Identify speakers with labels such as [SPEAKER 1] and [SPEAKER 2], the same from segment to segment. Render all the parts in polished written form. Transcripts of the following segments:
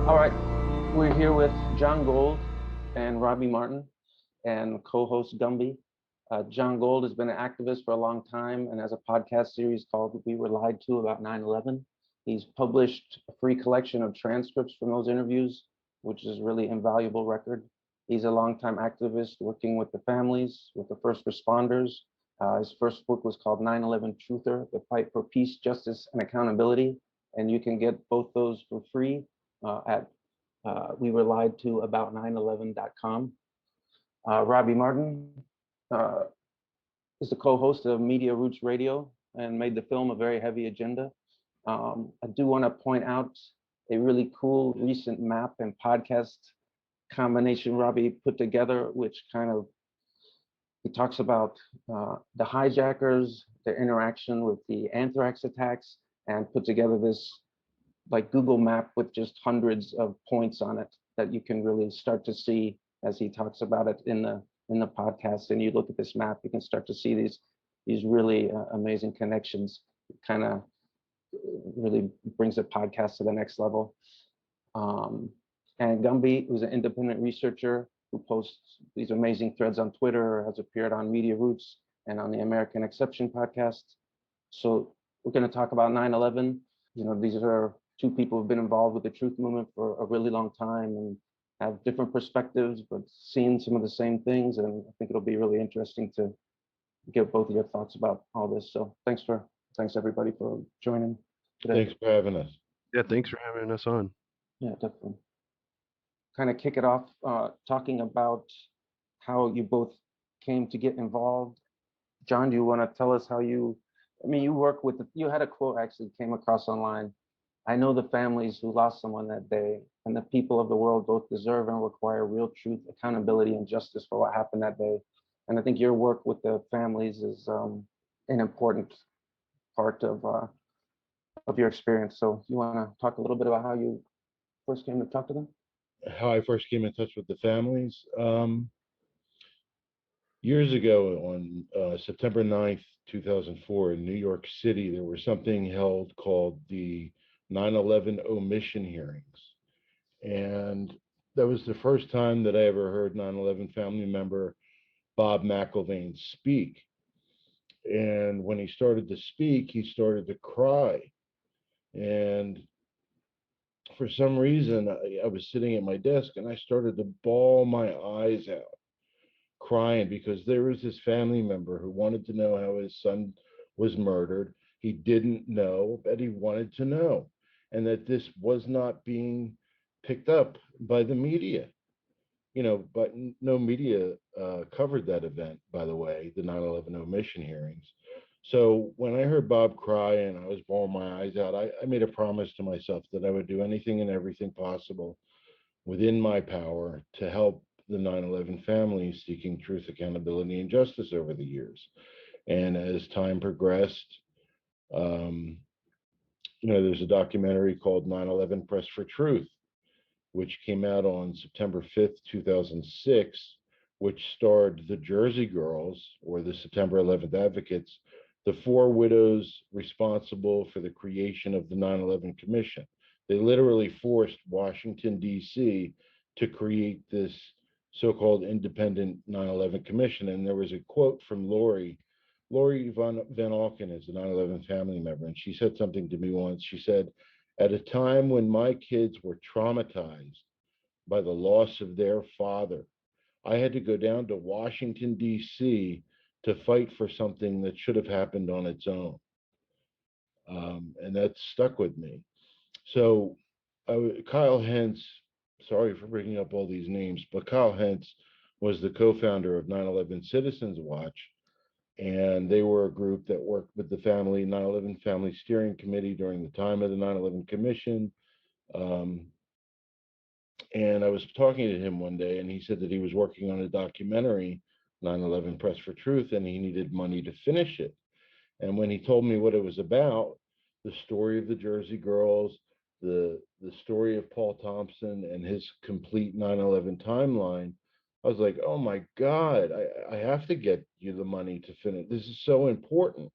[SPEAKER 1] All right, we're here with Jon Gold and Robbie Martin and co-host Gumby. Jon Gold has been an activist for a long time and has a podcast series called We Were Lied To about 9/11. He's published a free collection of transcripts from those interviews, which is really invaluable record. He's a longtime activist working with the families, with the first responders. His first book was called 9/11 Truther, The Fight for Peace, Justice, and Accountability. And you can get both those for free at we were lied to about 911.com. Robbie Martin uh, is the co-host of Media Roots Radio and made the film A Very Heavy Agenda. I do want to point out a really cool recent map and podcast combination Robbie put together, which kind of he talks about the hijackers, their interaction with the anthrax attacks, and put together this like Google map with just hundreds of points on it that you can really start to see as he talks about it in the podcast. And you look at this map, you can start to see these really amazing connections. It kind of really brings the podcast to the next level. And Gumby, who's an independent researcher who posts these amazing threads on Twitter, has appeared on Media Roots and on the American Exception podcast. So we're going to talk about 9/11. You know, these are two people who've been involved with the truth movement for a really long time and have different perspectives, but seen some of the same things. And I think it'll be really interesting to get both of your thoughts about all this. So thanks everybody for joining today.
[SPEAKER 2] Thanks for having us.
[SPEAKER 3] Yeah, thanks for having us on.
[SPEAKER 1] Yeah, definitely. Kind of kick it off talking about how you both came to get involved. Jon, do you want to tell us how you work with, you had a quote actually came across online. I know the families who lost someone that day, and the people of the world both deserve and require real truth, accountability, and justice for what happened that day. And I think your work with the families is an important part of your experience. So you want to talk a little bit about how you first came to talk to them?
[SPEAKER 2] How I first came in touch with the families. Years ago, on September 9th, 2004, in New York City, there was something held called the 9/11 omission hearings. And that was the first time that I ever heard 9/11 family member Bob McIlvaine speak. And when he started to speak, he started to cry. And for some reason, I was sitting at my desk and I started to bawl my eyes out, crying, because there was this family member who wanted to know how his son was murdered. He didn't know, but he wanted to know, and that this was not being picked up by the media. But no media covered that event, by the way, the 9/11 omission hearings. So when I heard Bob cry and I was bawling my eyes out, I made a promise to myself that I would do anything and everything possible within my power to help the 9/11 families seeking truth, accountability, and justice over the years. And as time progressed, there's a documentary called 9/11 Press for Truth, which came out on September 5th, 2006, which starred the Jersey Girls, or the September 11th Advocates, the four widows responsible for the creation of the 9/11 Commission. They literally forced Washington, D.C. to create this so-called independent 9/11 Commission. And there was a quote from Lori Van Auken is a 9/11 family member, and she said something to me once. She said, at a time when my kids were traumatized by the loss of their father, I had to go down to Washington, D.C. to fight for something that should have happened on its own. And that stuck with me. So Kyle Hentz, sorry for bringing up all these names, but Kyle Hentz was the co-founder of 9/11 Citizens Watch. And they were a group that worked with the 9/11 Family Steering Committee during the time of the 9/11 Commission. And I was talking to him one day, and he said that he was working on a documentary, 9/11 Press for Truth, and he needed money to finish it. And when he told me what it was about, the story of the Jersey Girls, the story of Paul Thompson and his complete 9/11 timeline, I was like, oh my God, I have to get you the money to finish. This is so important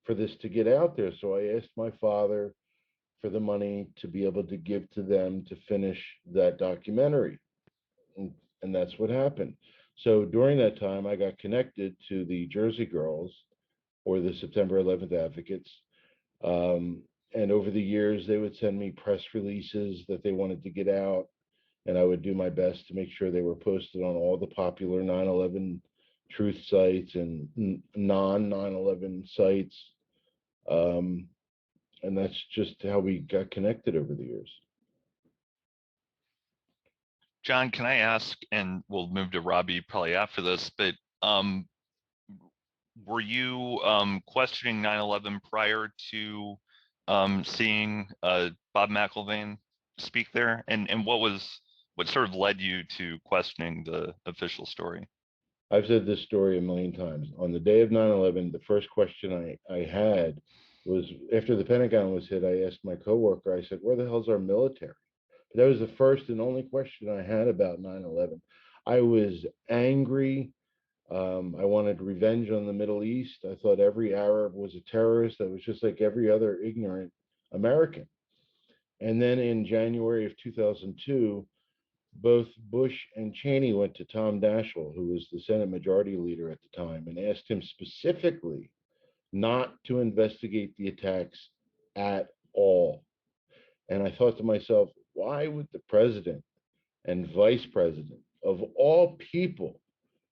[SPEAKER 2] for this to get out there. So I asked my father for the money to be able to give to them to finish that documentary. And, and that's what happened. So during that time, I got connected to the Jersey Girls or the September 11th Advocates. Um, and over the years, they would send me press releases that they wanted to get out, and I would do my best to make sure they were posted on all the popular 9/11 truth sites and non 9/11 sites. Um, and that's just how we got connected over the years.
[SPEAKER 4] John, can I ask, and we'll move to Robbie probably after this, but um, were you questioning 9/11 prior to seeing Bob McIlvaine speak there? And what sort of led you to questioning the official story?
[SPEAKER 2] I've said this story a million times. On the day of 9/11, the first question I had was, after the Pentagon was hit, I asked my coworker, I said, where the hell's our military? But that was the first and only question I had about 9/11. I was angry. I wanted revenge on the Middle East. I thought every Arab was a terrorist. I was just like every other ignorant American. And then in January of 2002, both Bush and Cheney went to Tom Daschle, who was the Senate Majority Leader at the time, and asked him specifically not to investigate the attacks at all. And I thought to myself, why would the president and vice president of all people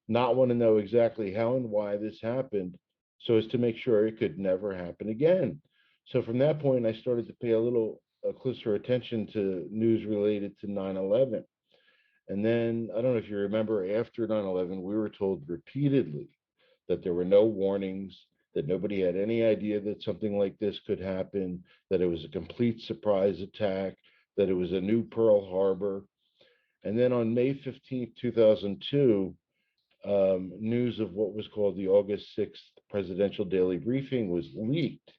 [SPEAKER 2] not want to know exactly how and why this happened so as to make sure it could never happen again? So from that point, I started to pay a little closer attention to news related to 9/11. And then, I don't know if you remember, after 9/11, we were told repeatedly that there were no warnings, that nobody had any idea that something like this could happen, that it was a complete surprise attack, that it was a new Pearl Harbor. And then on May 15th, 2002, news of what was called the August 6th presidential daily briefing was leaked.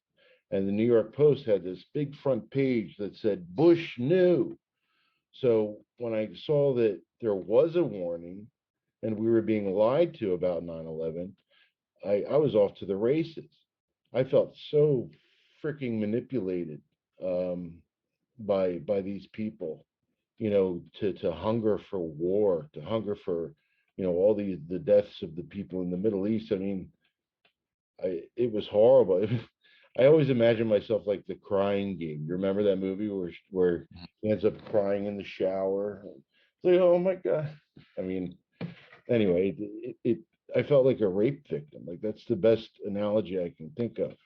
[SPEAKER 2] And the New York Post had this big front page that said, Bush knew. So when I saw that there was a warning and we were being lied to about 9/11, I was off to the races. I felt so freaking manipulated by these people, to hunger for war, to hunger for, all the deaths of the people in the Middle East. I mean, it was horrible. I always imagine myself like the Crying Game. You remember that movie where he ends up crying in the shower? It's like, oh my God. I mean, anyway, I felt like a rape victim. Like that's the best analogy I can think of.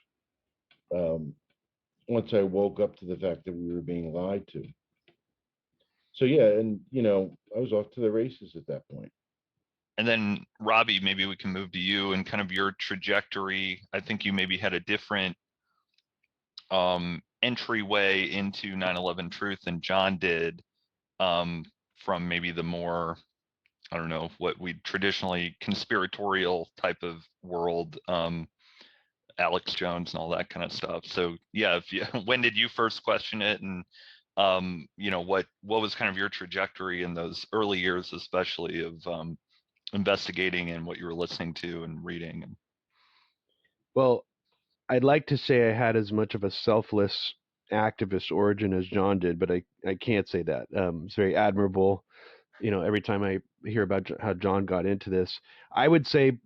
[SPEAKER 2] Once I woke up to the fact that we were being lied to. So yeah, and I was off to the races at that point.
[SPEAKER 4] And then Robbie, maybe we can move to you and kind of your trajectory. I think you maybe had a different entryway into 9/11 truth than John did, from maybe the more, I don't know, what we traditionally conspiratorial type of world, Alex Jones and all that kind of stuff. So yeah, when did you first question it, and what was kind of your trajectory in those early years, especially of investigating and what you were listening to and reading?
[SPEAKER 3] Well, I'd like to say I had as much of a selfless activist origin as John did, but I can't say that. It's very admirable. Every time I hear about how John got into this, I would say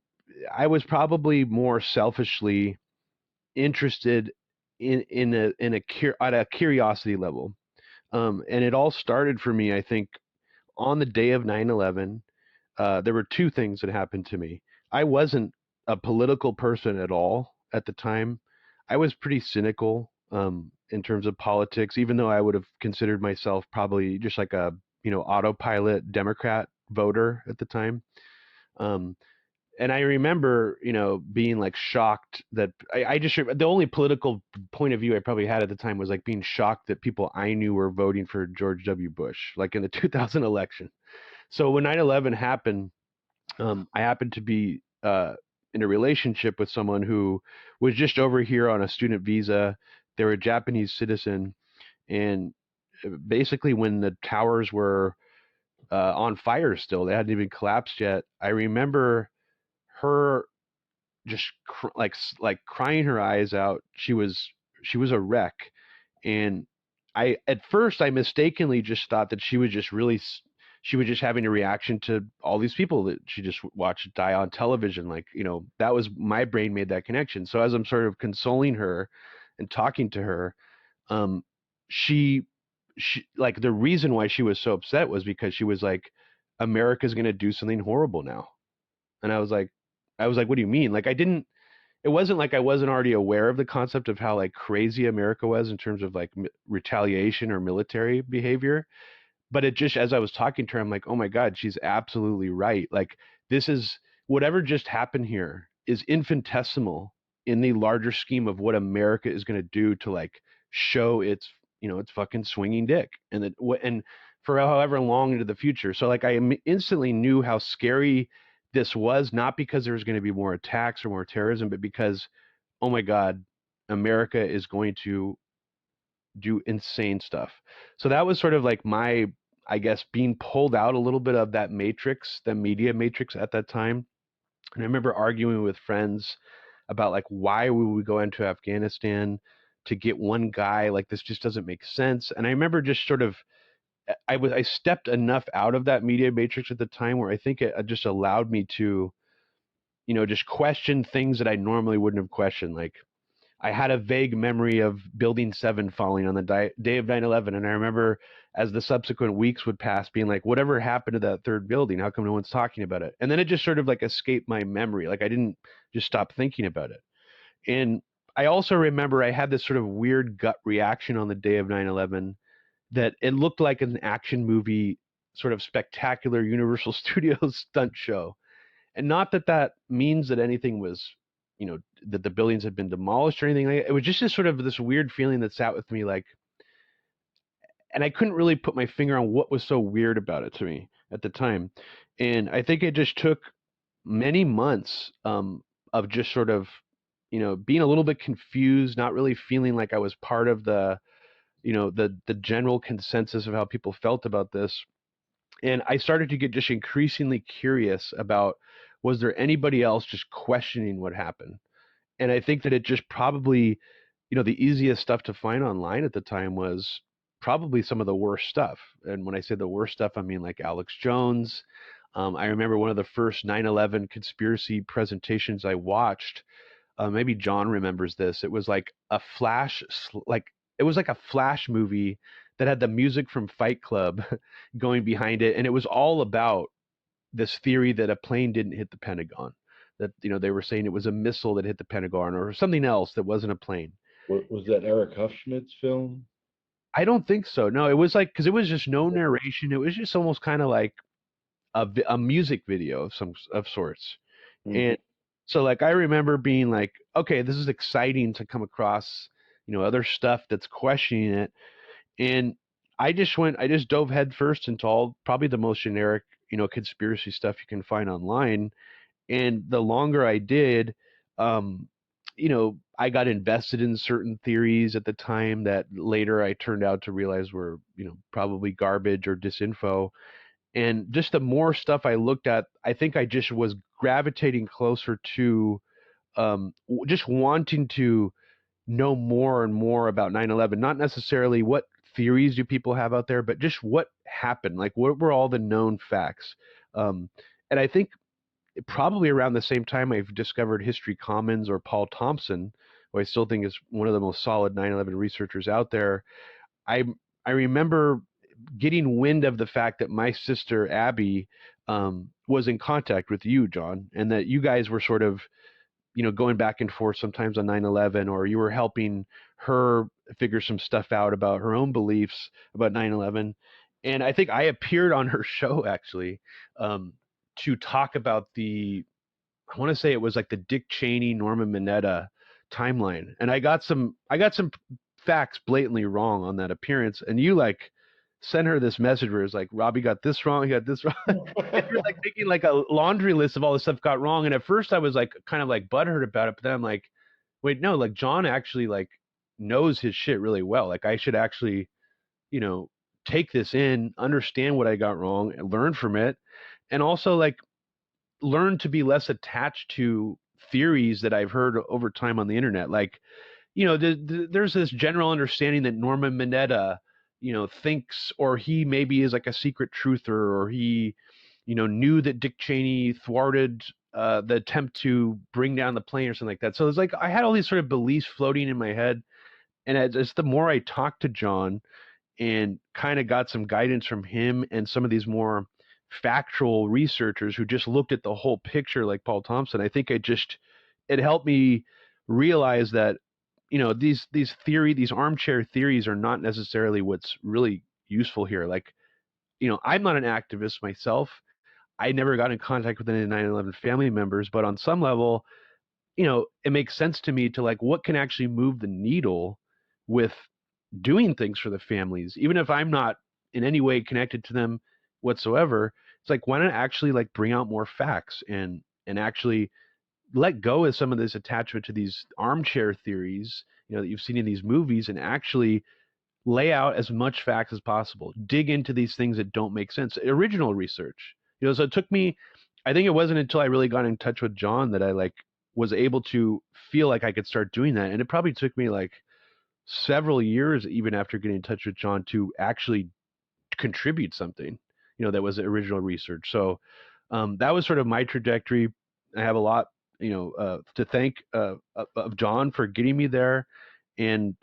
[SPEAKER 3] I was probably more selfishly interested at a curiosity level. And it all started for me, I think, on the day of 9/11. There were two things that happened to me. I wasn't a political person at all at the time. I was pretty cynical in terms of politics, even though I would have considered myself probably just like a autopilot Democrat voter at the time. And I remember, being like shocked that I just, the only political point of view I probably had at the time was like being shocked that people I knew were voting for George W. Bush, like in the 2000 election. So when 9/11 happened, I happened to be in a relationship with someone who was just over here on a student visa. They were a Japanese citizen. And basically, when the towers were on fire still, they hadn't even collapsed yet. I remember her just like crying her eyes out. She was a wreck, and at first I mistakenly just thought that she was just having a reaction to all these people that she just watched die on television. Like, that was, my brain made that connection. So as I'm sort of consoling her and talking to her, um, she like, the reason why she was so upset was because she was like, America's going to do something horrible now. And I was like, what do you mean? Like, it wasn't like I wasn't already aware of the concept of how like crazy America was in terms of like retaliation or military behavior. But it just, as I was talking to her, I'm like, oh my God, she's absolutely right. Like, this is, whatever just happened here is infinitesimal in the larger scheme of what America is going to do to like show its, its fucking swinging dick, and for however long into the future. So like, I instantly knew how scary this was, not because there was going to be more attacks or more terrorism, but because, oh my God, America is going to do insane stuff. So that was sort of like my, I guess, being pulled out a little bit of that matrix, the media matrix at that time. And I remember arguing with friends about like, why would we go into Afghanistan to get one guy? Like, this just doesn't make sense. And I remember just sort of, I stepped enough out of that media matrix at the time where I think it just allowed me to, just question things that I normally wouldn't have questioned. Like, I had a vague memory of Building 7 falling on the day of 9/11, and I remember as the subsequent weeks would pass being like, whatever happened to that third building? How come no one's talking about it? And then it just sort of like escaped my memory. Like, I didn't just stop thinking about it. And I also remember I had this sort of weird gut reaction on the day of 9/11 that it looked like an action movie, sort of spectacular Universal Studios stunt show. And not that that means that anything was, that the buildings had been demolished or anything like that. It was just this sort of this weird feeling that sat with me, like, and I couldn't really put my finger on what was so weird about it to me at the time. And I think it just took many months of just sort of, being a little bit confused, not really feeling like I was part of the, the general consensus of how people felt about this. And I started to get just increasingly curious about, was there anybody else just questioning what happened? And I think that it just probably, the easiest stuff to find online at the time was probably some of the worst stuff. And when I say the worst stuff, I mean like Alex Jones. I remember one of the first 9/11 conspiracy presentations I watched. Maybe John remembers this. It was like a it was like a flash movie that had the music from Fight Club going behind it, and it was all about this theory that a plane didn't hit the Pentagon. That, they were saying it was a missile that hit the Pentagon or something else that wasn't a plane.
[SPEAKER 2] Was that Eric Hufschmidt's film?
[SPEAKER 3] I don't think so. No, it was like, because it was just no narration. It was just almost kind of like a music video of sorts.
[SPEAKER 2] Mm.
[SPEAKER 3] And so like, I remember being like, okay, this is exciting to come across, other stuff that's questioning it. And I just dove headfirst into all probably the most generic, conspiracy stuff you can find online. And the longer I did, I got invested in certain theories at the time that later I turned out to realize were, probably garbage or disinfo. And just the more stuff I looked at, I think I just was gravitating closer to just wanting to know more and more about 9/11. Not necessarily what theories do people have out there, but just what happened. Like, what were all the known facts? And I think probably around the same time I've discovered History Commons or Paul Thompson, who I still think is one of the most solid 9/11 researchers out there. I I remember getting wind of the fact that my sister Abby was in contact with you, John, and that you guys were sort of, going back and forth sometimes on 9/11, or you were helping her figure some stuff out about her own beliefs about 9/11. And I think I appeared on her show actually to talk about I want to say it was like the Dick Cheney, Norman Mineta timeline. And I got some facts blatantly wrong on that appearance. And you like sent her this message where it's like, Robbie got this wrong, he got this wrong. And you're like making like a laundry list of all the stuff got wrong. And at first I was like kind of like butthurt about it, but then I'm like, wait, no, like John actually like knows his shit really well. Like I should actually, take this in, understand what I got wrong, and learn from it. And also like learn to be less attached to theories that I've heard over time on the internet. Like, there's this general understanding that Norman Mineta, thinks, or he maybe is like a secret truther, or he, knew that Dick Cheney thwarted the attempt to bring down the plane or something like that. So it's like I had all these sort of beliefs floating in my head, and just the more I talked to John and kind of got some guidance from him and some of these more factual researchers who just looked at the whole picture, like Paul Thompson, I think it helped me realize that these armchair theories are not necessarily what's really useful here. Like, I'm not an activist myself. I never got in contact with any 9/11 family members, but on some level, it makes sense to me to like what can actually move the needle with doing things for the families, even if I'm not in any way connected to them whatsoever. It's like, why not actually like bring out more facts and actually let go of some of this attachment to these armchair theories, that you've seen in these movies, and actually lay out as much facts as possible. Dig into these things that don't make sense. Original research. So it took me, I think it wasn't until I really got in touch with John that I like was able to feel like I could start doing that. And it probably took me like several years even after getting in touch with John to actually contribute something, that was original research. So that was sort of my trajectory. I have a lot, to thank of John for getting me there. And,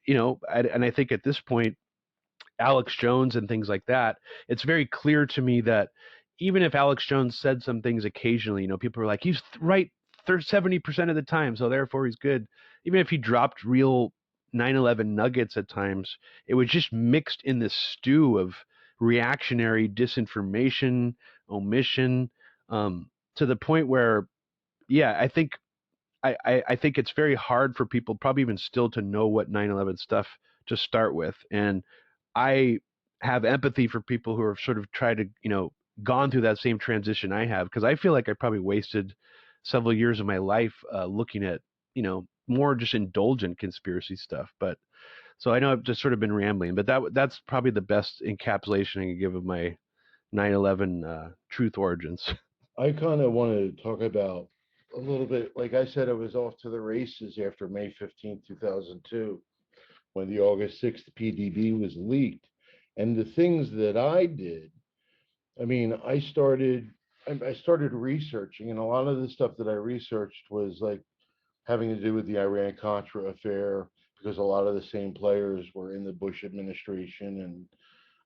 [SPEAKER 3] I think at this point, Alex Jones and things like that, it's very clear to me that even if Alex Jones said some things occasionally, people are like, he's right 70% of the time, so therefore he's good. Even if he dropped real 9/11 nuggets at times, it was just mixed in this stew of reactionary disinformation, omission, to the point where, yeah, I think it's very hard for people, probably even still, to know what 9/11 stuff to start with. And I have empathy for people who have sort of tried to, gone through that same transition I have, because I feel like I probably wasted several years of my life looking at, more just indulgent conspiracy stuff. But so I know I've just sort of been rambling, but that's probably the best encapsulation I can give of my 9/11 truth origins.
[SPEAKER 2] I kind of wanted to talk about a little bit. Like I said, I was off to the races after May 15th, 2002, when the August 6th PDB was leaked. And the things that I did, I mean, I started researching, and a lot of the stuff that I researched was like having to do with the Iran Contra affair, because a lot of the same players were in the Bush administration, and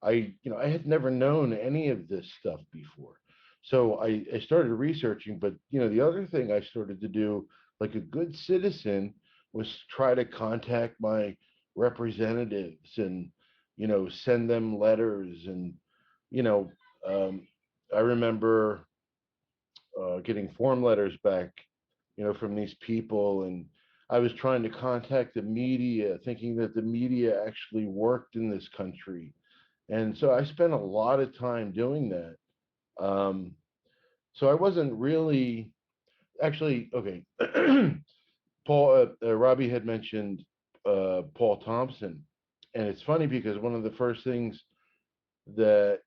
[SPEAKER 2] I had never known any of this stuff before. So I started researching, but the other thing I started to do, like a good citizen, was try to contact my representatives and, send them letters. And, you know, um, I remember getting form letters back, from these people. And I was trying to contact the media, thinking that the media actually worked in this country. And so I spent a lot of time doing that. Um, so I wasn't really actually okay. Robbie had mentioned Paul Thompson, and it's funny because one of the first things that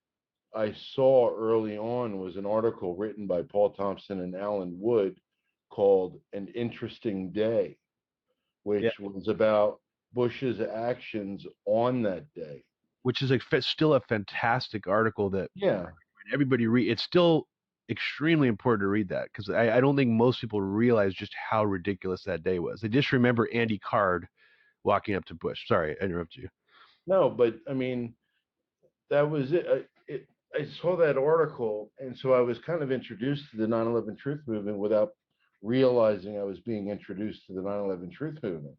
[SPEAKER 2] I saw early on was an article written by Paul Thompson and Alan Wood called "An Interesting Day,"
[SPEAKER 3] Yeah.
[SPEAKER 2] which was about Bush's actions on that day.
[SPEAKER 3] Which is still a fantastic article that
[SPEAKER 2] Yeah,
[SPEAKER 3] everybody read. It's still extremely important to read that, because I don't think most people realize just how ridiculous that day was. They just remember Andy Card walking up to Bush. Sorry, I interrupted you.
[SPEAKER 2] no, but I mean, that was it. I saw that article, and so I was kind of introduced to the 9/11 Truth Movement without realizing I was being introduced to the 9/11 Truth Movement.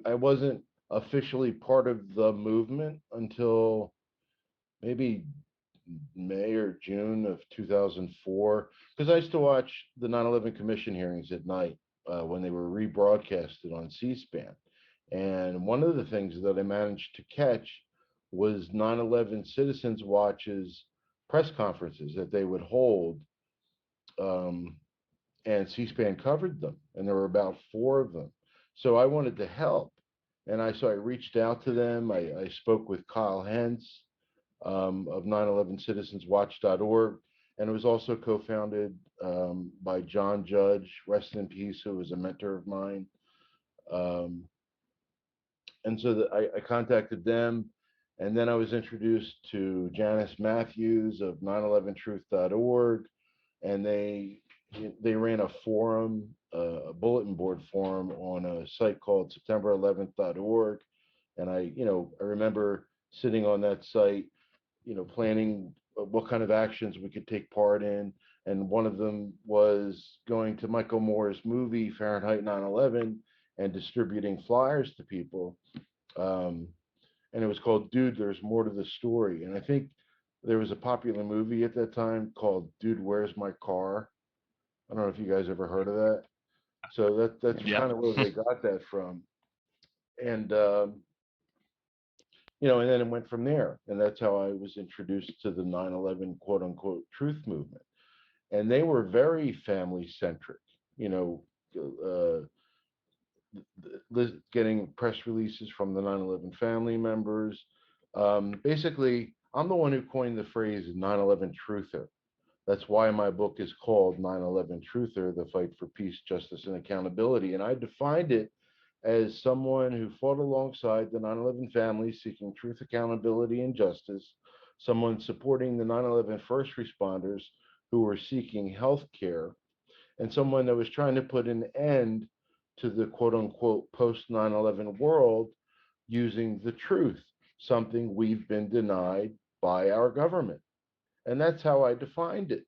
[SPEAKER 2] I wasn't officially part of the movement until maybe May or June of 2004, because I used to watch the 9/11 Commission hearings at night when they were rebroadcasted on C-SPAN. And one of the things that I managed to catch was 9/11 Citizens Watch's press conferences that they would hold, um, and C-SPAN covered them, and there were about four of them. So I wanted to help, and I reached out to them. I spoke with Kyle Hentz of 9/11citizenswatch.org, and it was also co-founded by John Judge, rest in peace, who was a mentor of mine. Um, and so I contacted them, and then I was introduced to Janice Matthews of 911truth.org, and they ran a forum, a bulletin board forum on a site called September11th.org, and I remember sitting on that site, planning what kind of actions we could take part in. And one of them was going to Michael Moore's movie Fahrenheit 9/11 and distributing flyers to people. Um, and it was called Dude, There's More to the Story. And I think there was a popular movie at that time called Dude, Where's My Car? I don't know if you guys ever heard of that. So that's
[SPEAKER 4] Yeah.
[SPEAKER 2] kind of where they got that from. And and then it went from there. And that's how I was introduced to the 9/11 quote unquote truth movement. And they were very family centric, you know, uh, getting press releases from the 9/11 family members. Basically, I'm the one who coined the phrase 9/11 truther. That's why my book is called 9/11 Truther, The Fight for Peace, Justice, and Accountability. And I defined it as someone who fought alongside the 9/11 family seeking truth, accountability, and justice, someone supporting the 9/11 first responders who were seeking health care, and someone that was trying to put an end to the quote unquote post 9/11 world using the truth, something we've been denied by our government. And that's how I defined it.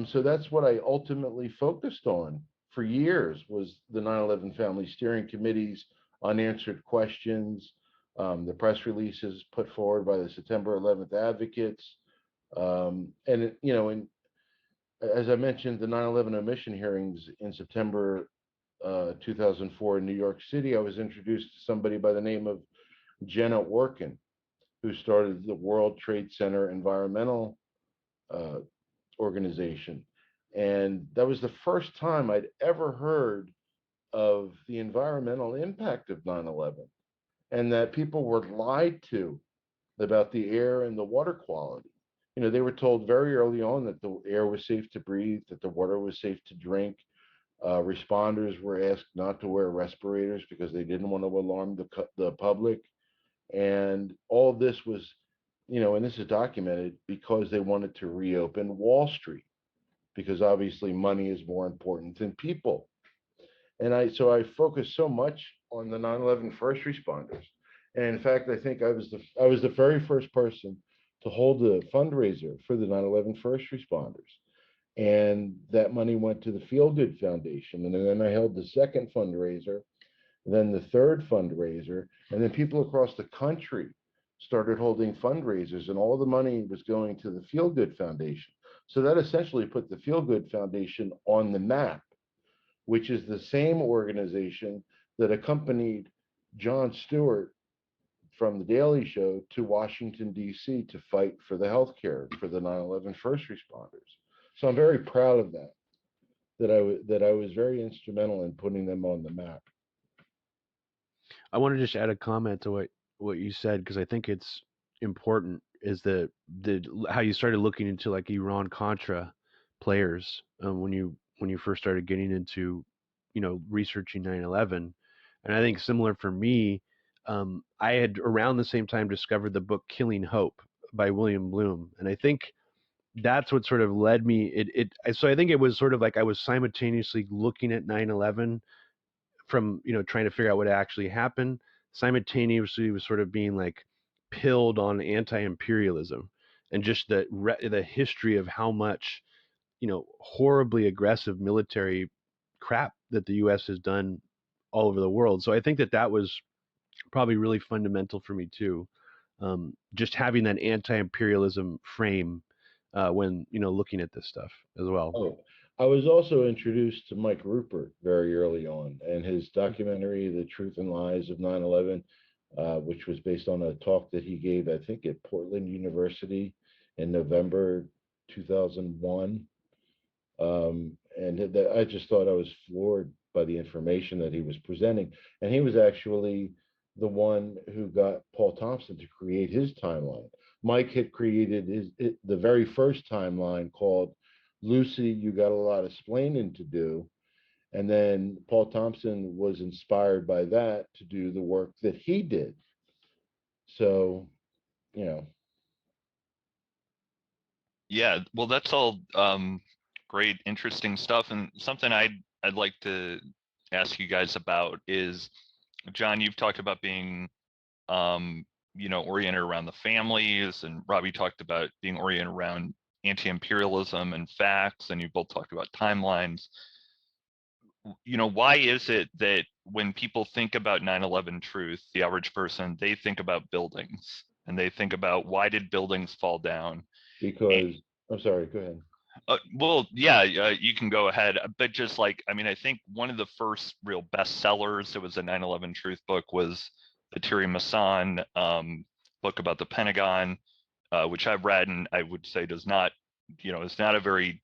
[SPEAKER 2] So that's what I ultimately focused on for years, was the 9/11 Family Steering Committee's unanswered questions, the press releases put forward by the September 11th advocates, and as I mentioned, the 9/11 omission hearings in September 2004 in New York City. I was introduced to somebody by the name of Jenna Orkin, who started the World Trade Center Environmental uh, Organization. And that was the first time I'd ever heard of the environmental impact of 9/11, and that people were lied to about the air and the water quality. They were told very early on that the air was safe to breathe, that the water was safe to drink. Responders were asked not to wear respirators because they didn't want to alarm the public. And all of this was, and this is documented, because they wanted to reopen Wall Street, because obviously money is more important than people. And so I focused so much on the 9/11 first responders. And in fact, I think I was the very first person to hold a fundraiser for the 9/11 first responders. And that money went to the Feel Good Foundation. And then I held the second fundraiser, then the third fundraiser, and then people across the country started holding fundraisers, and all the money was going to the Feel Good Foundation. So that essentially put the Feel Good Foundation on the map, which is the same organization that accompanied Jon Stewart from The Daily Show to Washington, D.C. to fight for the health care for the 9/11 first responders. So I'm very proud of that I was very instrumental in putting them on the map.
[SPEAKER 3] I want to just add a comment to what you said, because I think it's important, is the how you started looking into like Iran Contra players when you first started getting into researching 9/11. And I think similar for me, I had around the same time discovered the book Killing Hope by William Bloom, and I think that's what sort of led me. So I think it was sort of like I was simultaneously looking at 9/11 from trying to figure out what actually happened, simultaneously was sort of being like pilled on anti-imperialism and just the history of how much horribly aggressive military crap that the US has done all over the world. So I think that was probably really fundamental for me too, just having that anti-imperialism frame when looking at this stuff as well.
[SPEAKER 2] Oh, I was also introduced to Mike Rupert very early on, and his documentary, The Truth and Lies of 9/11, which was based on a talk that he gave, I think, at Portland University in November 2001. And I just thought I was floored by the information that he was presenting. And he was actually the one who got Paul Thompson to create his timeline. Mike had created the very first timeline called Lucy, You Got a Lot of Splaining to Do. And then Paul Thompson was inspired by that to do the work that he did. So, you know,
[SPEAKER 4] Yeah, well, that's all great, interesting stuff. And something I'd like to ask you guys about is, John, you've talked about being oriented around the families, and Robbie talked about being oriented around anti-imperialism and facts, and you both talked about timelines. Why is it that when people think about 9/11 truth, the average person, they think about buildings and they think about why did buildings fall down? And,
[SPEAKER 2] because I'm sorry, go ahead.
[SPEAKER 4] well, yeah, you can go ahead. But just like, I mean, I think one of the first real bestsellers, it was a 9/11 truth book, was the Thierry Masson book about the Pentagon, which I've read and I would say does not, it's not a very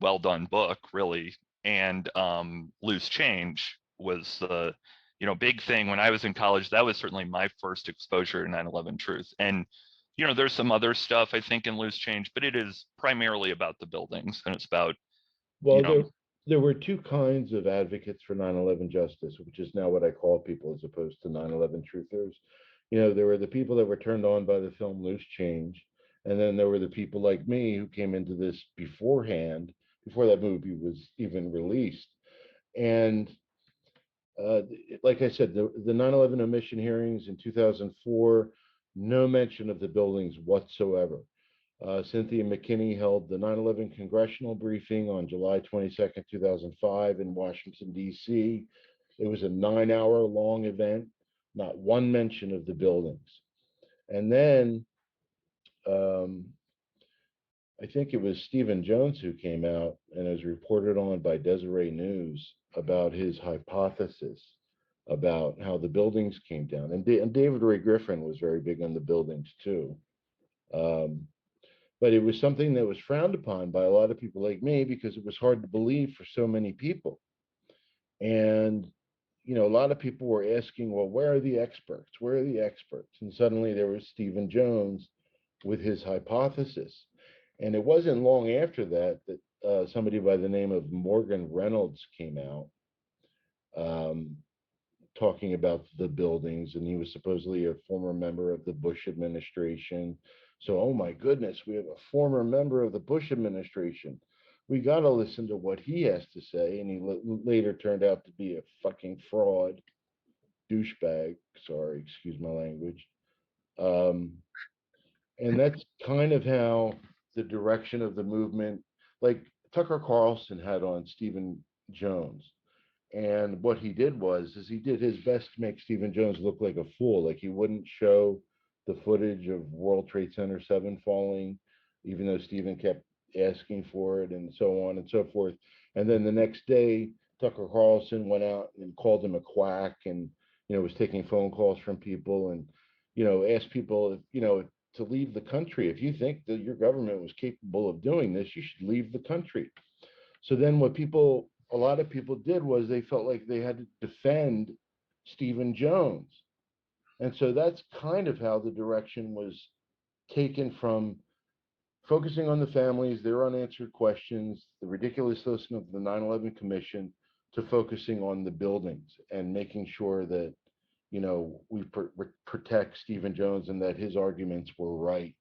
[SPEAKER 4] well done book, really. And Loose Change was the big thing when I was in college. That was certainly my first exposure to 9/11 truth. And there's some other stuff I think in Loose Change, but it is primarily about the buildings, and it's about you
[SPEAKER 2] Well,
[SPEAKER 4] know
[SPEAKER 2] there were two kinds of advocates for 9/11 justice, which is now what I call people as opposed to 9/11 truthers. You know, there were the people that were turned on by the film Loose Change, and then there were the people like me who came into this beforehand, before that movie was even released. And uh, like I said, the 9/11 omission hearings in 2004, no mention of the buildings whatsoever. Cynthia McKinney held the 9/11 congressional briefing on July 22nd, 2005 in Washington, D.C. It was a 9-hour long event, not one mention of the buildings. And then um, I think it was Stephen Jones who came out and was reported on by Deseret News about his hypothesis about how the buildings came down. And David Ray Griffin was very big on the buildings too. Um, but it was something that was frowned upon by a lot of people like me because it was hard to believe for so many people. And a lot of people were asking, well, where are the experts? Where are the experts? And suddenly there was Stephen Jones with his hypothesis. And it wasn't long after that that somebody by the name of Morgan Reynolds came out um, talking about the buildings, and he was supposedly a former member of the Bush administration. So, oh my goodness, we have a former member of the Bush administration. We got to listen to what he has to say. And he later turned out to be a fucking fraud, douchebag. Sorry, excuse my language. Um, and that's kind of how the direction of the movement, like Tucker Carlson had on Stephen Jones. And what he did is he did his best to make Stephen Jones look like a fool. Like he wouldn't show the footage of World Trade Center 7 falling, even though Stephen kept asking for it and so on and so forth. And then the next day, Tucker Carlson went out and called him a quack and, was taking phone calls from people and, asked people, if, to leave the country. If you think that your government was capable of doing this, you should leave the country. So then a lot of people did was they felt like they had to defend Stephen Jones. And so that's kind of how the direction was taken from focusing on the families, their unanswered questions, the ridiculousness of the 9/11 Commission, to focusing on the buildings and making sure that, we protect Stephen Jones and that his arguments were right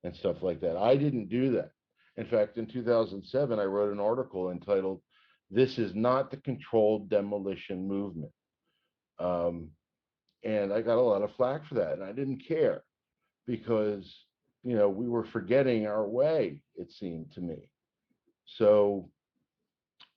[SPEAKER 2] and stuff like that. I didn't do that. In fact, in 2007, I wrote an article entitled, "This is not the controlled demolition movement." Um, and I got a lot of flack for that. And I didn't care because, we were forgetting our way, it seemed to me. So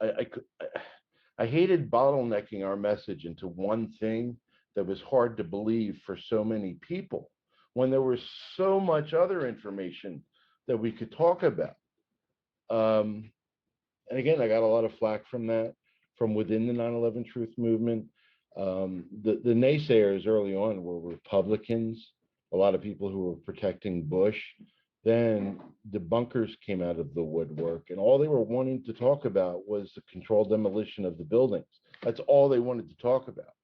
[SPEAKER 2] I hated bottlenecking our message into one thing that was hard to believe for so many people when there was so much other information that we could talk about. Um, and again, I got a lot of flack from that, from within the 9/11 truth movement. The naysayers early on were Republicans, a lot of people who were protecting Bush. Then debunkers came out of the woodwork, and all they were wanting to talk about was the controlled demolition of the buildings. That's all they wanted to talk about.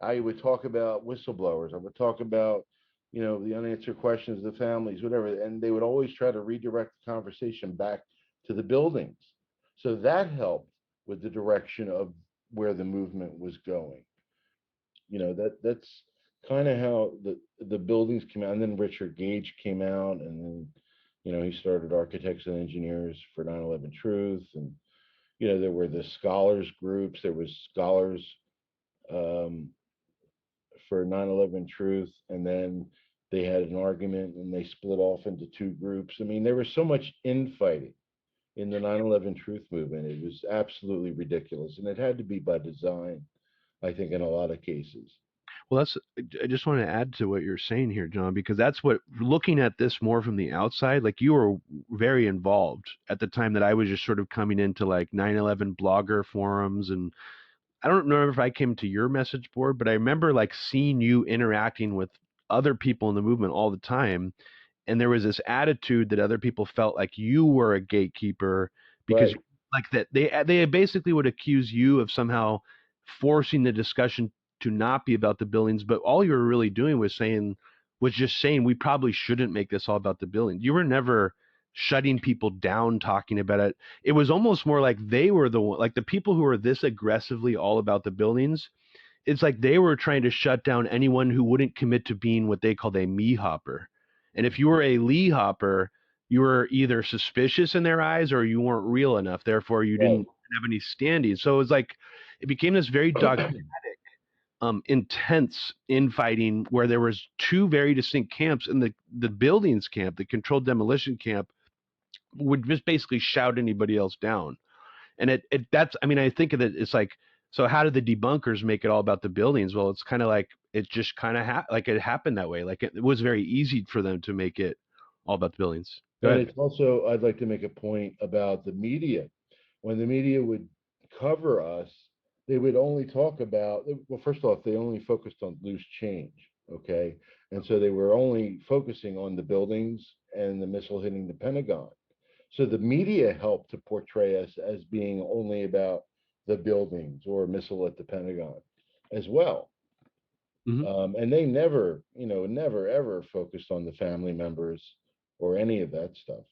[SPEAKER 2] I would talk about whistleblowers. I would talk about, the unanswered questions of the families, whatever. And they would always try to redirect the conversation back to the buildings. So that helped with the direction of where the movement was going. That's kind of how the buildings came out. And then Richard Gage came out, and then he started Architects and Engineers for 9/11 Truth. And there were the scholars groups. There was scholars um, for 9/11 Truth, and then they had an argument and they split off into two groups. I mean, there was so much infighting in the 9/11 Truth movement. It was absolutely ridiculous, and it had to be by design, I think, in a lot of cases.
[SPEAKER 3] Well, I just want to add to what you're saying here, John, because that's what, looking at this more from the outside, like you were very involved at the time that I was just sort of coming into like 9/11 blogger forums. And I don't remember if I came to your message board, but I remember like seeing you interacting with other people in the movement all the time. And there was this attitude that other people felt like you were a gatekeeper because
[SPEAKER 2] Right.
[SPEAKER 3] like that they basically would accuse you of somehow forcing the discussion to not be about the buildings, but all you were really doing was just saying we probably shouldn't make this all about the building. You were never shutting people down talking about it. It was almost more like they were like the people who were this aggressively all about the buildings. It's like they were trying to shut down anyone who wouldn't commit to being what they called a me hopper. And if you were a Lee hopper, you were either suspicious in their eyes or you weren't real enough. Therefore, you
[SPEAKER 2] Right.
[SPEAKER 3] didn't have any standing. So it was like it became this very dogmatic, intense infighting where there was two very distinct camps, and the buildings camp, the controlled demolition camp, would just basically shout anybody else down. And that's, I mean, I think of it, it's like, so how did the debunkers make it all about the buildings? Well, it's kind of like it just kind of like it happened that way. Like it was very easy for them to make it all about the buildings. Go
[SPEAKER 2] And
[SPEAKER 3] ahead.
[SPEAKER 2] it's also, I'd like to make a point about the media. When the media would cover us, they would only talk about, well, first off, they only focused on loose change, okay? And so they were only focusing on the buildings and the missile hitting the Pentagon. So the media helped to portray us as being only about the buildings or a missile at the Pentagon as well.
[SPEAKER 3] Mhm.
[SPEAKER 2] And they never, never ever focused on the family members or any of that stuff.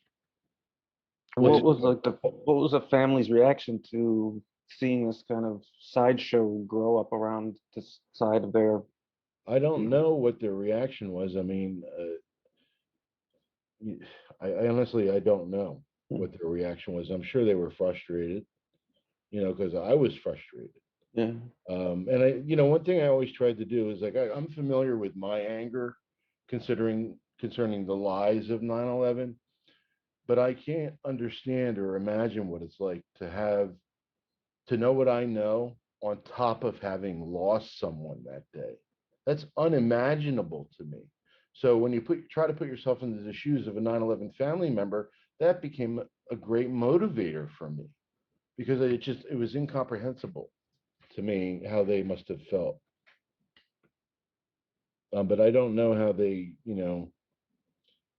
[SPEAKER 3] What's
[SPEAKER 1] What was the family's reaction to seeing this kind of sideshow grow up around this side of their?
[SPEAKER 2] I don't know what their reaction was. I mean, I honestly, I don't know what their reaction was. I'm sure they were frustrated, because I was frustrated.
[SPEAKER 1] Yeah.
[SPEAKER 2] And one thing I always tried to do is like I'm familiar with my anger, concerning the lies of 9/11, but I can't understand or imagine what it's like to know what I know on top of having lost someone that day. That's unimaginable to me. So when you try to put yourself into the shoes of a 9/11 family member, that became a great motivator for me because it was incomprehensible to me how they must have felt. But I don't know how they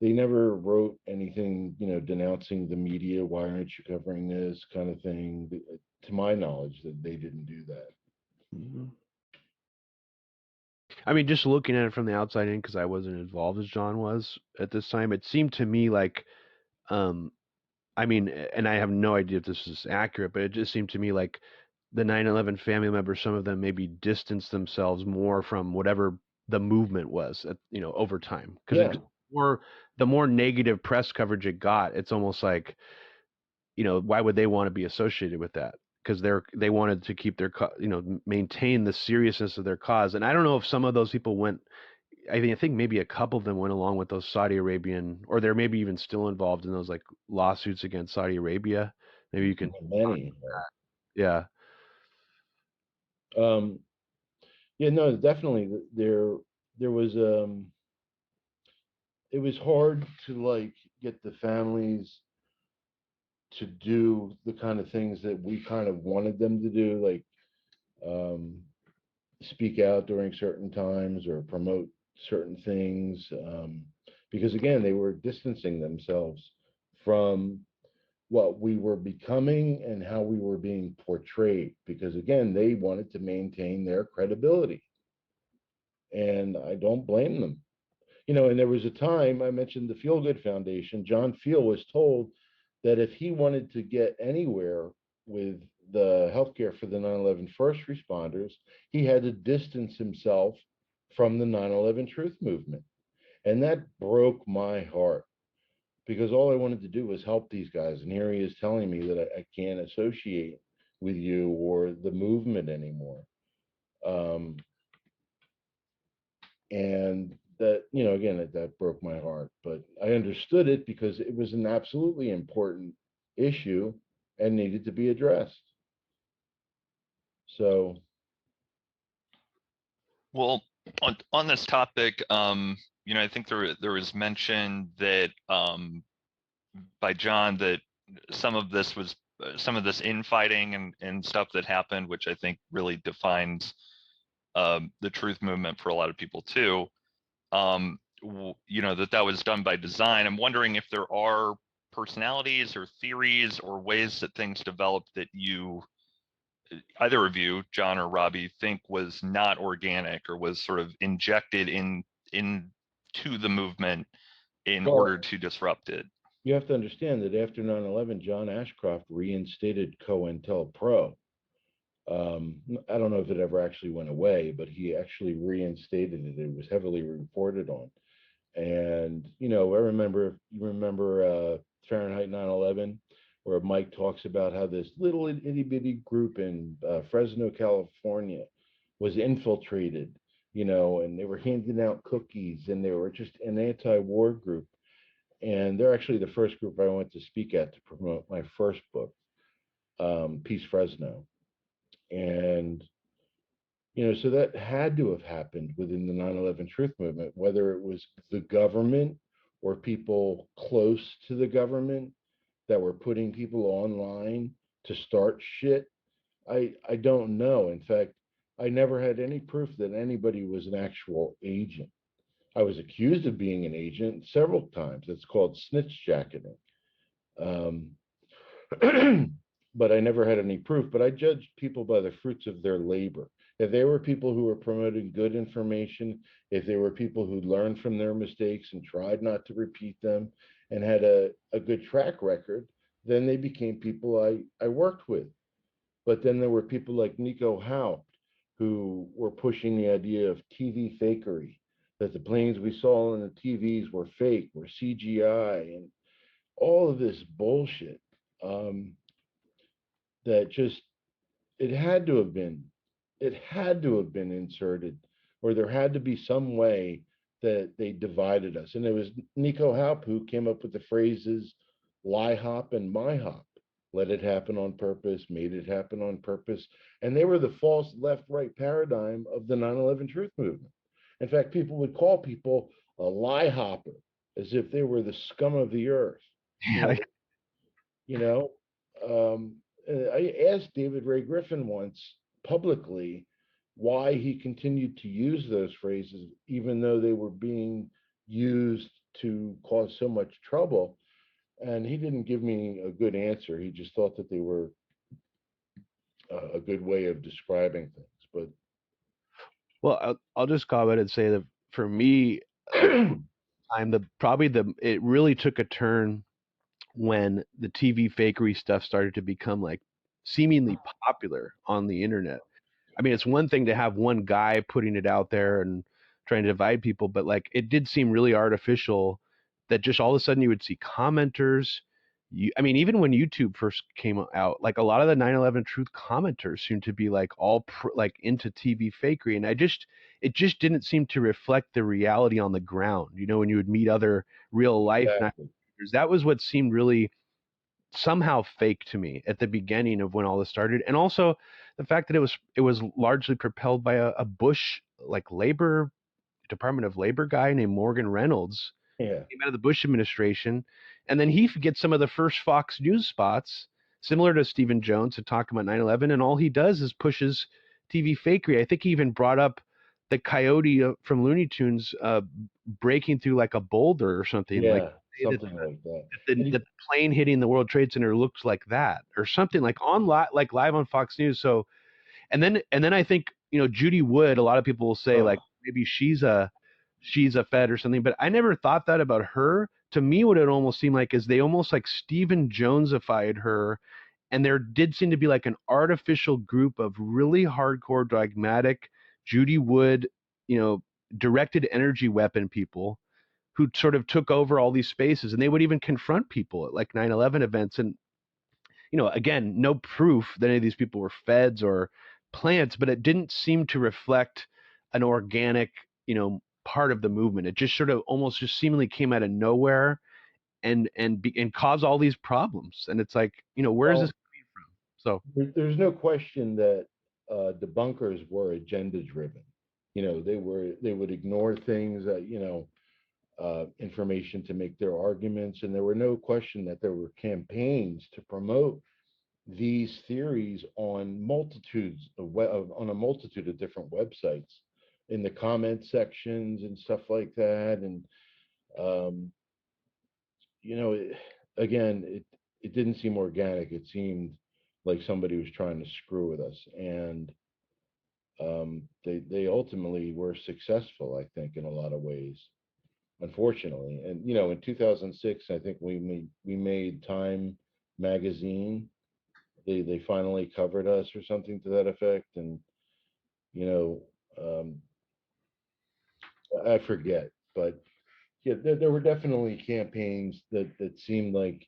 [SPEAKER 2] never wrote anything, denouncing the media. Why aren't you covering this kind of thing? To my knowledge, that they didn't do that.
[SPEAKER 1] Mhm.
[SPEAKER 3] I mean, just looking at it from the outside in, because I wasn't involved as John was at this time, it seemed to me like, um, I mean, and I have no idea if this is accurate, but it just seemed to me like the 9/11 family members, some of them maybe distanced themselves more from whatever the movement was, over time. Because
[SPEAKER 2] Yeah.
[SPEAKER 3] the more negative press coverage it got, it's almost like, why would they want to be associated with that? Because they wanted to keep their, maintain the seriousness of their cause. And I don't know if some of those people went. I mean, I think maybe a couple of them went along with those Saudi Arabian, or they're maybe even still involved in those like lawsuits against Saudi Arabia. Maybe you can.
[SPEAKER 2] Many.
[SPEAKER 3] Yeah.
[SPEAKER 2] Um, yeah, no, definitely. There was it was hard to like get the families to do the kind of things that we kind of wanted them to do, like um, speak out during certain times or promote certain things, because again, they were distancing themselves from what we were becoming and how we were being portrayed, because again, they wanted to maintain their credibility, and I don't blame them. And there was a time I mentioned the Feel Good Foundation. John Feel was told that if he wanted to get anywhere with the healthcare for the 9/11 first responders, he had to distance himself from the 9/11 truth movement. And that broke my heart because all I wanted to do was help these guys. And here he is telling me that I can't associate with you or the movement anymore. Um, and that, again, that broke my heart. But I understood it because it was an absolutely important issue and needed to be addressed. So,
[SPEAKER 4] Well, on this topic, I think there was mention that by Jon that some of this infighting and stuff that happened, which I think really defines the truth movement for a lot of people too. That was done by design. I'm wondering if there are personalities or theories or ways that things developed that either of you, Jon or Robbie, think was not organic or was sort of injected into the movement in order to disrupt it.
[SPEAKER 2] You have to understand that after 9/11, John Ashcroft reinstated COINTELPRO. I don't know if it ever actually went away, but he actually reinstated it. It was heavily reported on. And, I remember, Fahrenheit 9/11, where Mike talks about how this little itty bitty group in Fresno, California was infiltrated, and they were handing out cookies and they were just an anti-war group. And they're actually the first group I went to speak at to promote my first book, Peace Fresno. And, so that had to have happened within the 9/11 truth movement, whether it was the government or people close to the government that were putting people online to start shit. I don't know. In fact, I never had any proof that anybody was an actual agent. I was accused of being an agent several times. It's called snitch jacketing. Um, but I never had any proof. But I judged people by the fruits of their labor. If they were people who were promoting good information, if they were people who learned from their mistakes and tried not to repeat them and had a good track record, then they became people I worked with. But then there were people like Nico Haupt who were pushing the idea of TV fakery, that the planes we saw on the TVs were fake, were CGI, and all of this bullshit. That just it had to have been inserted, or there had to be some way that they divided us. And it was Nico Haupt who came up with the phrases lie hop and my hop. Let it happen on purpose, made it happen on purpose. And they were the false left-right paradigm of the 9/11 truth movement. In fact, people would call people a lie hopper as if they were the scum of the earth.
[SPEAKER 3] Yeah.
[SPEAKER 2] You know, I asked David Ray Griffin once publicly why he continued to use those phrases, even though they were being used to cause so much trouble. And he didn't give me a good answer. He just thought that they were a good way of describing things. But
[SPEAKER 3] Well, I'll just comment and say that for me, it really took a turn when the TV fakery stuff started to become like seemingly popular on the internet. I mean, it's one thing to have one guy putting it out there and trying to divide people, but like it did seem really artificial that just all of a sudden you would see commenters. I mean, even when YouTube first came out, like a lot of the 9/11 Truth commenters seemed to be like like into TV fakery, and it just didn't seem to reflect the reality on the ground. You know, when you would meet other real life
[SPEAKER 2] exactly.
[SPEAKER 3] that was what seemed really somehow fake to me at the beginning of when all this started, and also the fact that it was largely propelled by a Bush like labor Department of Labor guy named Morgan Reynolds.
[SPEAKER 2] Yeah.
[SPEAKER 3] Came out of the Bush administration, and then he gets some of the first Fox News spots, similar to Stephen Jones, to talk about 9/11, and all he does is pushes TV fakery. I think he even brought up the coyote from Looney Tunes breaking through like a boulder or something.
[SPEAKER 2] Yeah,
[SPEAKER 3] like
[SPEAKER 2] something like that.
[SPEAKER 3] the plane hitting the World Trade Center looks like that, or something like live on Fox News. So, and then I think Judy Wood. A lot of people will say like maybe she's a Fed or something, but I never thought that about her. To me, what it almost seemed like is they almost like Stephen Jonesified her And there did seem to be like an artificial group of really hardcore, dogmatic, Judy Wood, directed energy weapon people who sort of took over all these spaces, and they would even confront people at like 9/11 events. And again, no proof that any of these people were feds or plants, but it didn't seem to reflect an organic, part of the movement. It just sort of almost just seemingly came out of nowhere and caused all these problems. And it's like, where is this
[SPEAKER 2] Well,
[SPEAKER 3] coming from? So
[SPEAKER 2] there's no question that debunkers were agenda driven. They would ignore things that information to make their arguments, and there were no question that there were campaigns to promote these theories on on a multitude of different websites, in the comment sections and stuff like that. And um, you know, it, again, it didn't seem organic. It seemed like somebody was trying to screw with us, and they ultimately were successful, I think, in a lot of ways, unfortunately. And in 2006, I think we made Time magazine. They finally covered us or something to that effect, and you know, um, I forget, but yeah, there were definitely campaigns that seemed like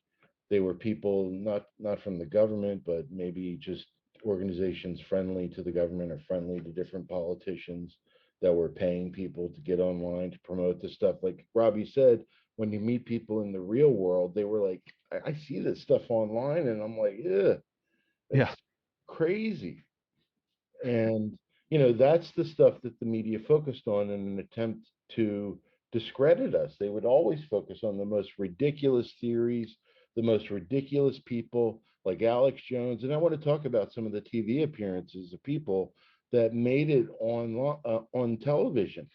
[SPEAKER 2] they were people not from the government, but maybe just organizations friendly to the government or friendly to different politicians that were paying people to get online to promote this stuff. Like Robbie said, when you meet people in the real world, they were like, I see this stuff online, and I'm like, yeah,
[SPEAKER 3] yeah.
[SPEAKER 2] it's crazy. And that's the stuff that the media focused on in an attempt to discredit us. They would always focus on the most ridiculous theories, the most ridiculous people like Alex Jones. And I want to talk about some of the TV appearances of people that made it on television.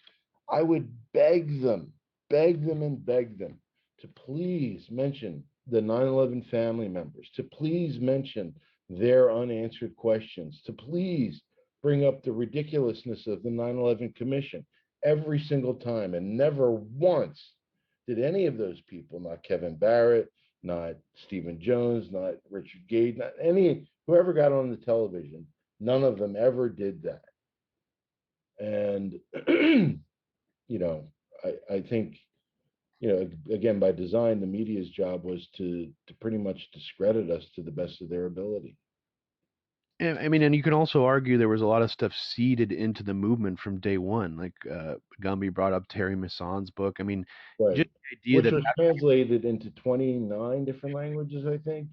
[SPEAKER 2] I would beg them and beg them to please mention the 9/11 family members, to please mention their unanswered questions, to please bring up the ridiculousness of the 9/11 Commission every single time. And never once did any of those people, not Kevin Barrett, not Stephen Jones, not Richard Gage, not any, whoever got on the television, none of them ever did that. And, you know, I think, again, by design, the media's job was to pretty much discredit us to the best of their ability.
[SPEAKER 3] And I mean, and you can also argue there was a lot of stuff seeded into the movement from day one. Like Gumby brought up Terry Mason's book. I mean,
[SPEAKER 2] Right.
[SPEAKER 3] just the idea
[SPEAKER 2] Which
[SPEAKER 3] that
[SPEAKER 2] was translated into 29 different languages, I think.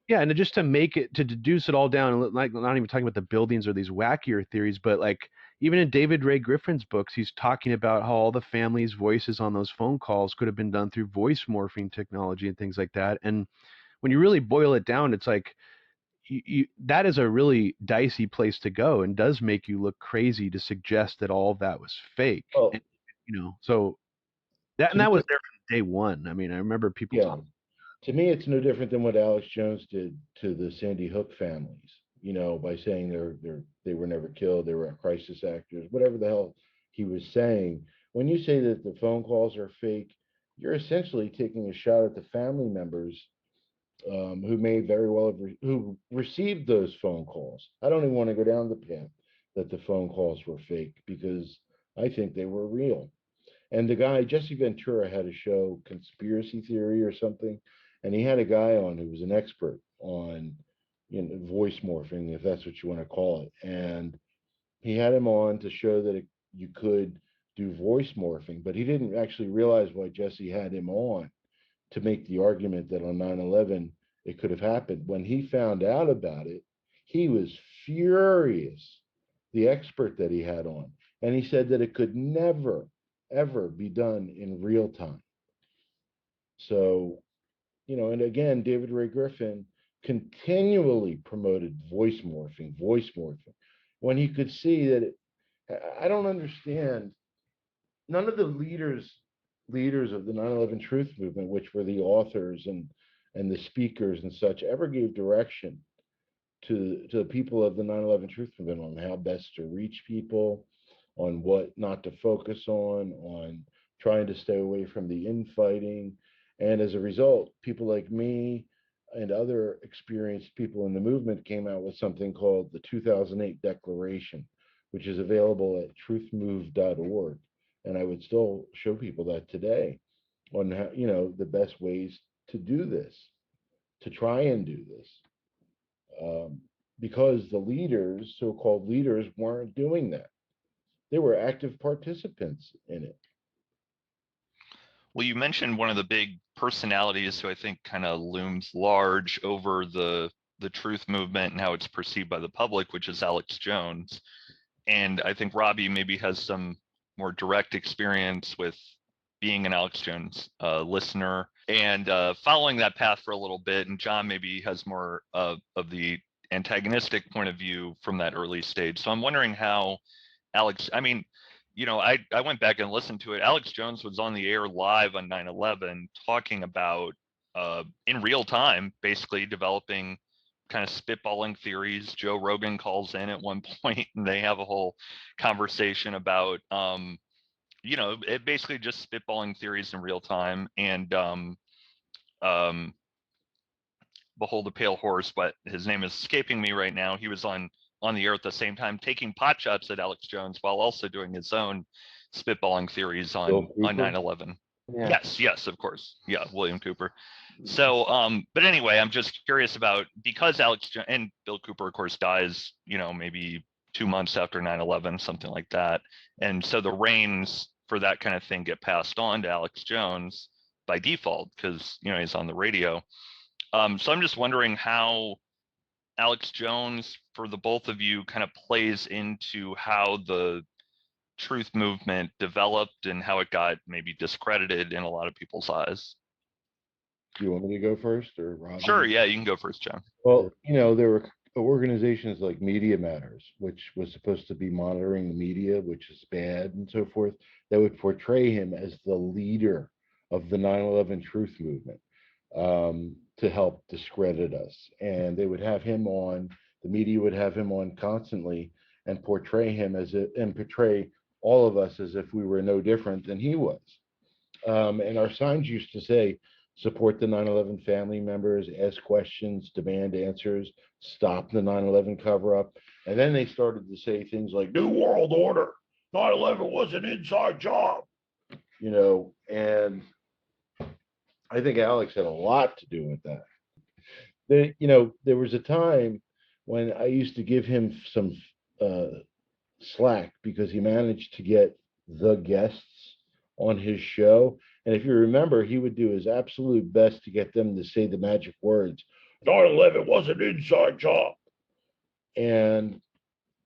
[SPEAKER 3] yeah, and just to make it to deduce it all down, and like not even talking about the buildings or these wackier theories, but like even in David Ray Griffin's books, he's talking about how all the family's voices on those phone calls could have been done through voice morphing technology and things like that. And when you really boil it down, it's like that is a really dicey place to go, and does make you look crazy to suggest that all of that was fake. And
[SPEAKER 2] Well,
[SPEAKER 3] so that
[SPEAKER 2] to
[SPEAKER 3] and
[SPEAKER 2] me,
[SPEAKER 3] that was there from day one. I mean, I remember people
[SPEAKER 2] yeah,
[SPEAKER 3] talking.
[SPEAKER 2] to me, it's no different than what Alex Jones did to the Sandy Hook families. By saying they were never killed, they were crisis actors, whatever the hell he was saying. When you say that the phone calls are fake, you're essentially taking a shot at the family members who may very well have who received those phone calls. I don't even want to go down the path that the phone calls were fake, because I think they were real. And the guy, Jesse Ventura, had a show, Conspiracy Theory or something, and he had a guy on who was an expert on voice morphing, if that's what you want to call it. And he had him on to show that you could do voice morphing, but he didn't actually realize why Jesse had him on, to make the argument that on 9/11 it could have happened. When he found out about it, he was furious, the expert that he had on. And he said that it could never, ever be done in real time. So, and again, David Ray Griffin continually promoted voice morphing, when he could see that I don't understand. None of the leaders of the 9/11 truth movement, which were the authors and the speakers and such, ever gave direction to the people of the 9/11 truth movement on how best to reach people, on what not to focus on trying to stay away from the infighting. And as a result, people like me, and other experienced people in the movement came out with something called the 2008 Declaration, which is available at truthmove.org. And I would still show people that today on how, the best ways to do this, to try and do this. Because the leaders, so-called leaders, weren't doing that. They were active participants in it.
[SPEAKER 4] Well, you mentioned one of the big personalities who I think kind of looms large over the truth movement and how it's perceived by the public, which is Alex Jones. And I think Robbie maybe has some more direct experience with being an Alex Jones listener and following that path for a little bit. And John maybe has more of the antagonistic point of view from that early stage. So I'm wondering how Alex, I mean, I went back and listened to it. Alex Jones was on the air live on 9/11 talking about in real time, basically developing kind of spitballing theories. Joe Rogan calls in at one point and they have a whole conversation about, it basically just spitballing theories in real time. And behold a pale horse, but his name is escaping me right now. He was on the air at the same time, taking pot shots at Alex Jones while also doing his own spitballing theories on 9/11.
[SPEAKER 1] Yeah.
[SPEAKER 4] Yes, of course. Yeah, William Cooper. So, but anyway, I'm just curious about, because Alex Jones and Bill Cooper, of course, dies, maybe 2 months after 9/11, something like that. And so the reins for that kind of thing get passed on to Alex Jones by default because, he's on the radio. So I'm just wondering how Alex Jones, for the both of you, kind of plays into how the truth movement developed and how it got maybe discredited in a lot of people's eyes.
[SPEAKER 2] Do you want me to go first, or Robbie?
[SPEAKER 4] Sure, yeah, you can go first, John.
[SPEAKER 2] Well, there were organizations like Media Matters, which was supposed to be monitoring the media, which is bad and so forth, that would portray him as the leader of the 9/11 truth movement, to help discredit us. And they would have him on, the media would have him on constantly and portray him and portray all of us as if we were no different than he was. And our signs used to say, support the 9/11 family members, ask questions, demand answers, stop the 9/11 cover-up. And then they started to say things like, New World Order, 9/11 was an inside job, and I think Alex had a lot to do with that. There was a time when I used to give him some slack because he managed to get the guests on his show. And if you remember, he would do his absolute best to get them to say the magic words, 9/11 was an inside job. And,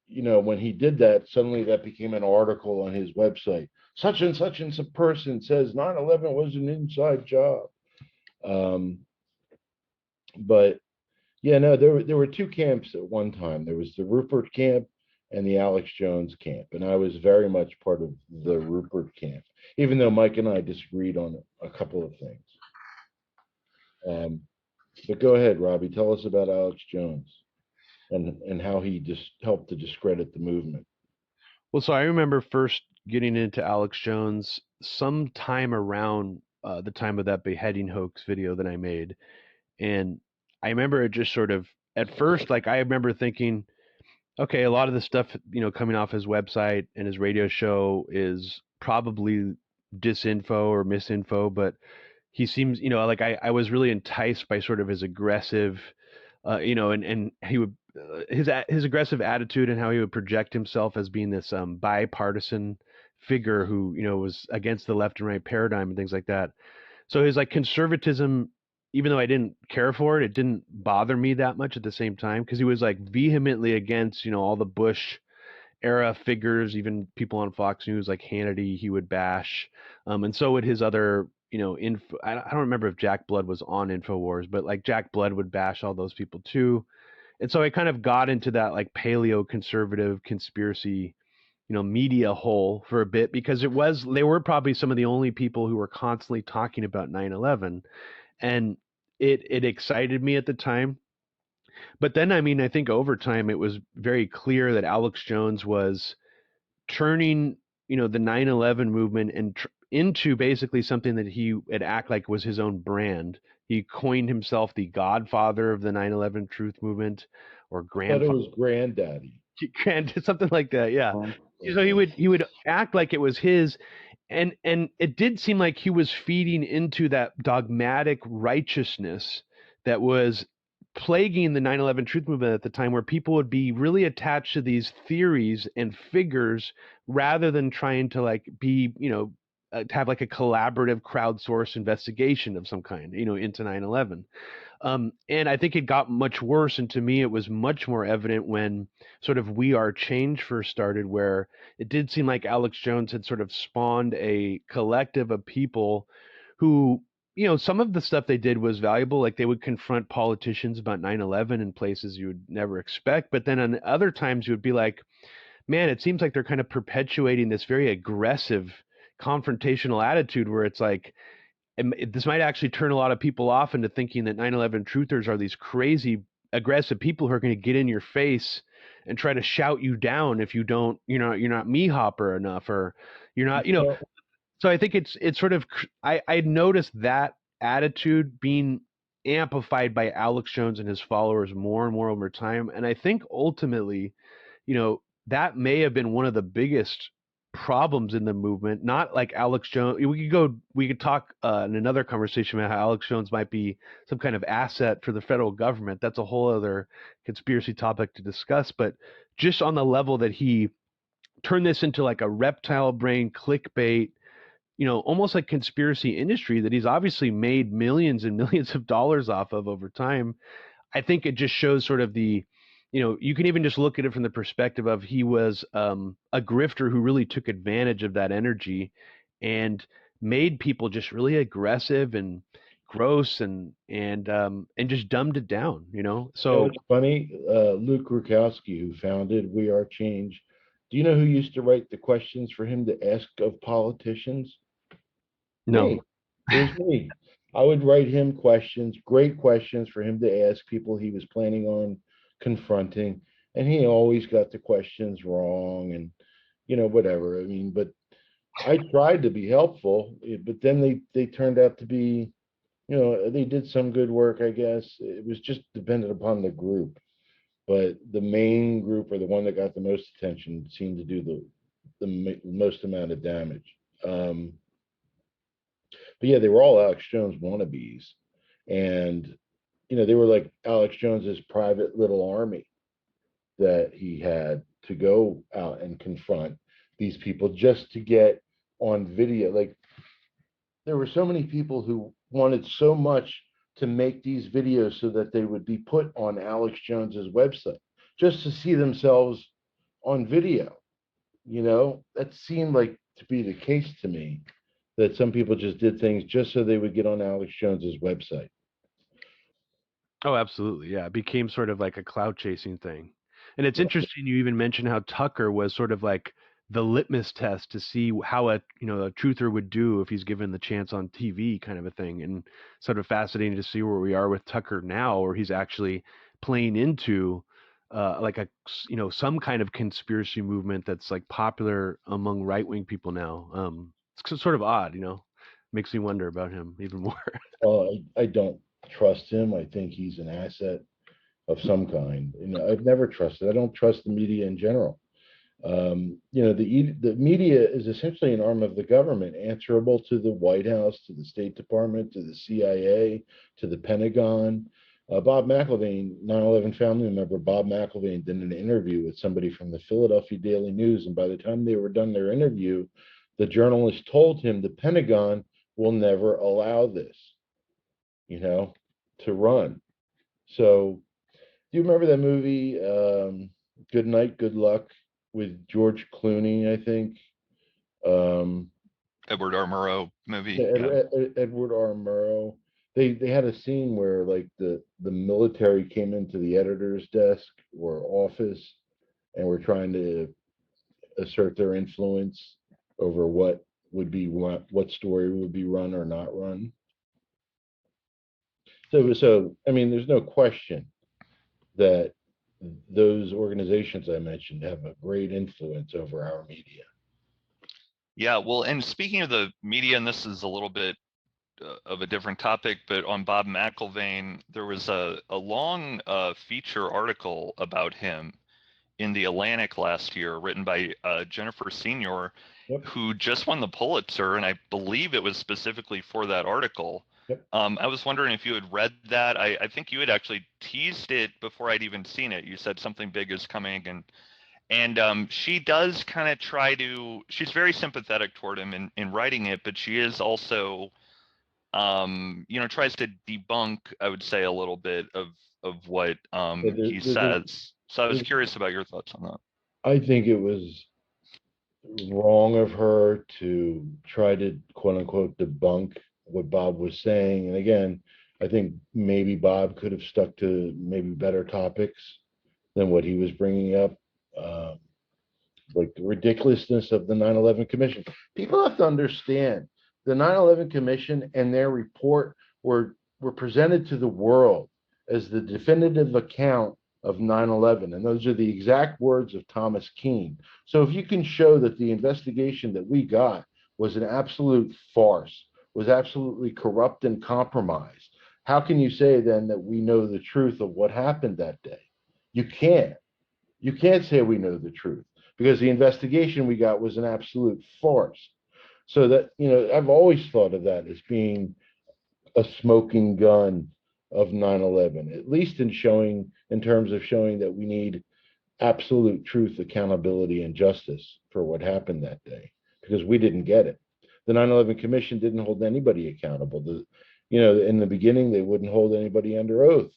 [SPEAKER 2] when he did that, suddenly that became an article on his website. Such and a person says 9/11 was an inside job. But yeah, no, there were two camps at one time. There was the Rupert camp and the Alex Jones camp, and I was very much part of the Rupert camp, even though Mike and I disagreed on a couple of things. But go ahead, Robbie. Tell us about Alex Jones and how he just helped to discredit the movement.
[SPEAKER 3] Well, so I remember first getting into Alex Jones sometime around the time of that beheading hoax video that I made. And I remember it just sort of, at first, like I remember thinking, okay, a lot of the stuff, coming off his website and his radio show is probably disinfo or misinfo, but he seems, like I was really enticed by sort of his aggressive, and he would, his aggressive attitude and how he would project himself as being this bipartisan figure who, was against the left and right paradigm and things like that. So his like conservatism, even though I didn't care for it, it didn't bother me that much at the same time, because he was like vehemently against, all the Bush era figures, even people on Fox News like Hannity, he would bash. And so would his other, info. I don't remember if Jack Blood was on InfoWars, but like Jack Blood would bash all those people too. And so I kind of got into that like paleo conservative conspiracy, media hole for a bit, because they were probably some of the only people who were constantly talking about 9/11. And it excited me at the time. But then, I think over time, it was very clear that Alex Jones was turning, the 9/11 movement and into basically something that he had act like was his own brand. He coined himself the godfather of the 9/11 truth movement, or
[SPEAKER 2] I thought it
[SPEAKER 3] grandfather,
[SPEAKER 2] was granddaddy.
[SPEAKER 3] something like that. Yeah. So he would act like it was his, and it did seem like he was feeding into that dogmatic righteousness that was plaguing the 9/11 truth movement at the time, where people would be really attached to these theories and figures rather than trying to like be, to have like a collaborative crowdsource investigation of some kind, into 9/11. And I think it got much worse. And to me, it was much more evident when sort of We Are Change first started, where it did seem like Alex Jones had sort of spawned a collective of people who, some of the stuff they did was valuable. Like they would confront politicians about 9/11 in places you would never expect. But then on other times, you would be like, man, it seems like they're kind of perpetuating this very aggressive confrontational attitude where it's like, and this might actually turn a lot of people off into thinking that 9/11 truthers are these crazy aggressive people who are going to get in your face and try to shout you down if you don't, you're not me hopper enough, or you're not,
[SPEAKER 2] Well,
[SPEAKER 3] so I think it's sort of, I noticed that attitude being amplified by Alex Jones and his followers more and more over time. And I think ultimately, that may have been one of the biggest problems in the movement. Not like Alex Jones. We could talk in another conversation about how Alex Jones might be some kind of asset for the federal government. That's a whole other conspiracy topic to discuss. But just on the level that he turned this into like a reptile brain clickbait, almost like conspiracy industry that he's obviously made millions and millions of dollars off of over time. I think it just shows sort of the, you can even just look at it from the perspective of he was a grifter who really took advantage of that energy and made people just really aggressive and gross and just dumbed it down, So
[SPEAKER 2] it's funny. Luke Rukowski, who founded We Are Change, do you know who used to write the questions for him to ask of politicians?
[SPEAKER 3] no.
[SPEAKER 2] Me. It was me. I would write him questions, great questions for him to ask people he was planning on confronting, and he always got the questions wrong, and whatever. I mean, but I tried to be helpful, but then they turned out to be, they did some good work, I guess. It was just dependent upon the group, but the main group, or the one that got the most attention, seemed to do the most amount of damage. But yeah, they were all Alex Jones wannabes, and they were like Alex Jones's private little army that he had to go out and confront these people just to get on video. Like there were so many people who wanted so much to make these videos so that they would be put on Alex Jones's website just to see themselves on video. That seemed like to be the case to me, that some people just did things just so they would get on Alex Jones's website.
[SPEAKER 3] Oh, absolutely. Yeah. It became sort of like a cloud chasing thing. And it's interesting you even mentioned how Tucker was sort of like the litmus test to see how a truther would do if he's given the chance on TV, kind of a thing. And sort of fascinating to see where we are with Tucker now, where he's actually playing into like some kind of conspiracy movement that's like popular among right-wing people now. It's sort of odd, makes me wonder about him even more.
[SPEAKER 2] I don't trust him. I think he's an asset of some kind. I've never trusted. I don't trust the media in general. The media is essentially an arm of the government, answerable to the White House, to the State Department, to the CIA, to the Pentagon. Bob McIlvaine, 9/11 family member Bob McIlvaine, did an interview with somebody from the Philadelphia Daily News, and by the time they were done their interview, the journalist told him the Pentagon will never allow this, to run. So, do you remember that movie, Good Night, Good Luck, with George Clooney, I think?
[SPEAKER 4] Edward R. Murrow movie.
[SPEAKER 2] Yeah. Edward R. Murrow. They had a scene where like the military came into the editor's desk or office and were trying to assert their influence over what story would be run or not run. So I mean, there's no question that those organizations I mentioned have a great influence over our media.
[SPEAKER 4] Yeah, well, and speaking of the media, and this is a little bit of a different topic, but on Bob McIlvaine, there was a long feature article about him in the Atlantic last year, written by Jennifer Senior,
[SPEAKER 2] Yep.
[SPEAKER 4] who just won the Pulitzer, and I believe it was specifically for that article.
[SPEAKER 2] Yep.
[SPEAKER 4] I was wondering if you had read that. I think you had actually teased it before I'd even seen it. You said something big is coming, and she does kind of try to. She's very sympathetic toward him in writing it, but she is also, tries to debunk, I would say, a little bit of what
[SPEAKER 2] Yeah,
[SPEAKER 4] he says. So I was curious about your thoughts on that.
[SPEAKER 2] I think it was wrong of her to try to quote unquote debunk what Bob was saying. And again, I think maybe Bob could have stuck to maybe better topics than what he was bringing up. Um, like the ridiculousness of the 9/11 Commission. People have to understand the 9/11 Commission and their report were presented to the world as the definitive account of 9/11, and those are the exact words of Thomas Keane. So if you can show that the investigation that we got was an absolute farce, was absolutely corrupt and compromised, how can you say then that we know the truth of what happened that day? You can't. You can't say we know the truth because the investigation we got was an absolute farce. So that, I've always thought of that as being a smoking gun of 9/11, at least in terms of showing that we need absolute truth, accountability, and justice for what happened that day, because we didn't get it. The 9/11 Commission didn't hold anybody accountable. In the beginning, they wouldn't hold anybody under oath.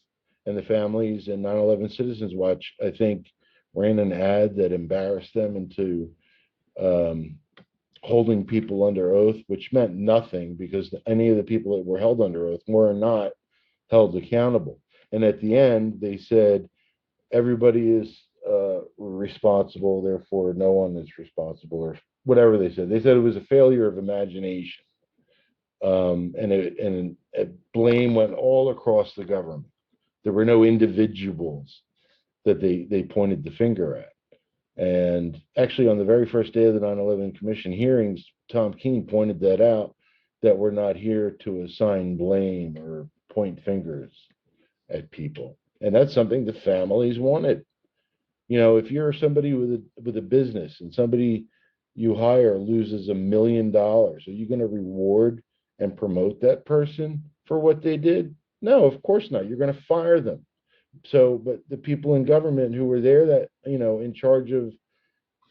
[SPEAKER 2] And the families and 9/11 Citizens Watch, I think, ran an ad that embarrassed them into um, holding people under oath, which meant nothing because any of the people that were held under oath were not held accountable. And at the end, they said everybody is responsible, therefore no one is responsible, or whatever they said. They said it was a failure of imagination, blame went all across the government. There were no individuals that they pointed the finger at. And actually, on the very first day of the 9/11 Commission hearings, Tom Keene pointed that out, that we're not here to assign blame or point fingers at people. And that's something the families wanted. If you're somebody with a business and somebody you hire loses $1 million, are you going to reward and promote that person for what they did? No, of course not. You're going to fire them. So, but the people in government who were there, that, in charge of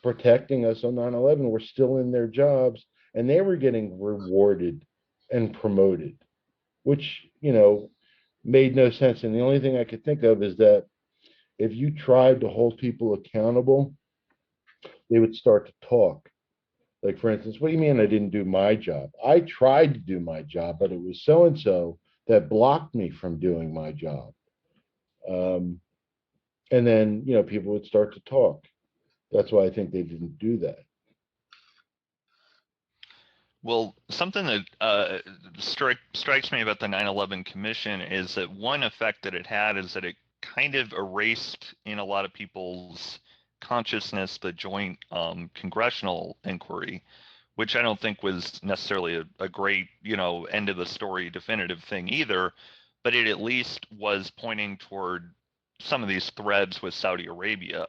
[SPEAKER 2] protecting us on 9/11, were still in their jobs, and they were getting rewarded and promoted, which, made no sense. And the only thing I could think of is that if you tried to hold people accountable, they would start to talk. Like, for instance, what do you mean I didn't do my job? I tried to do my job, but it was so and so that blocked me from doing my job. Um, and then, people would start to talk. That's why I think they didn't do that.
[SPEAKER 4] Well, something that strikes me about the 9/11 Commission is that one effect that it had is that it kind of erased in a lot of people's consciousness the joint congressional inquiry, which I don't think was necessarily a great, end of the story definitive thing either, but it at least was pointing toward some of these threads with Saudi Arabia.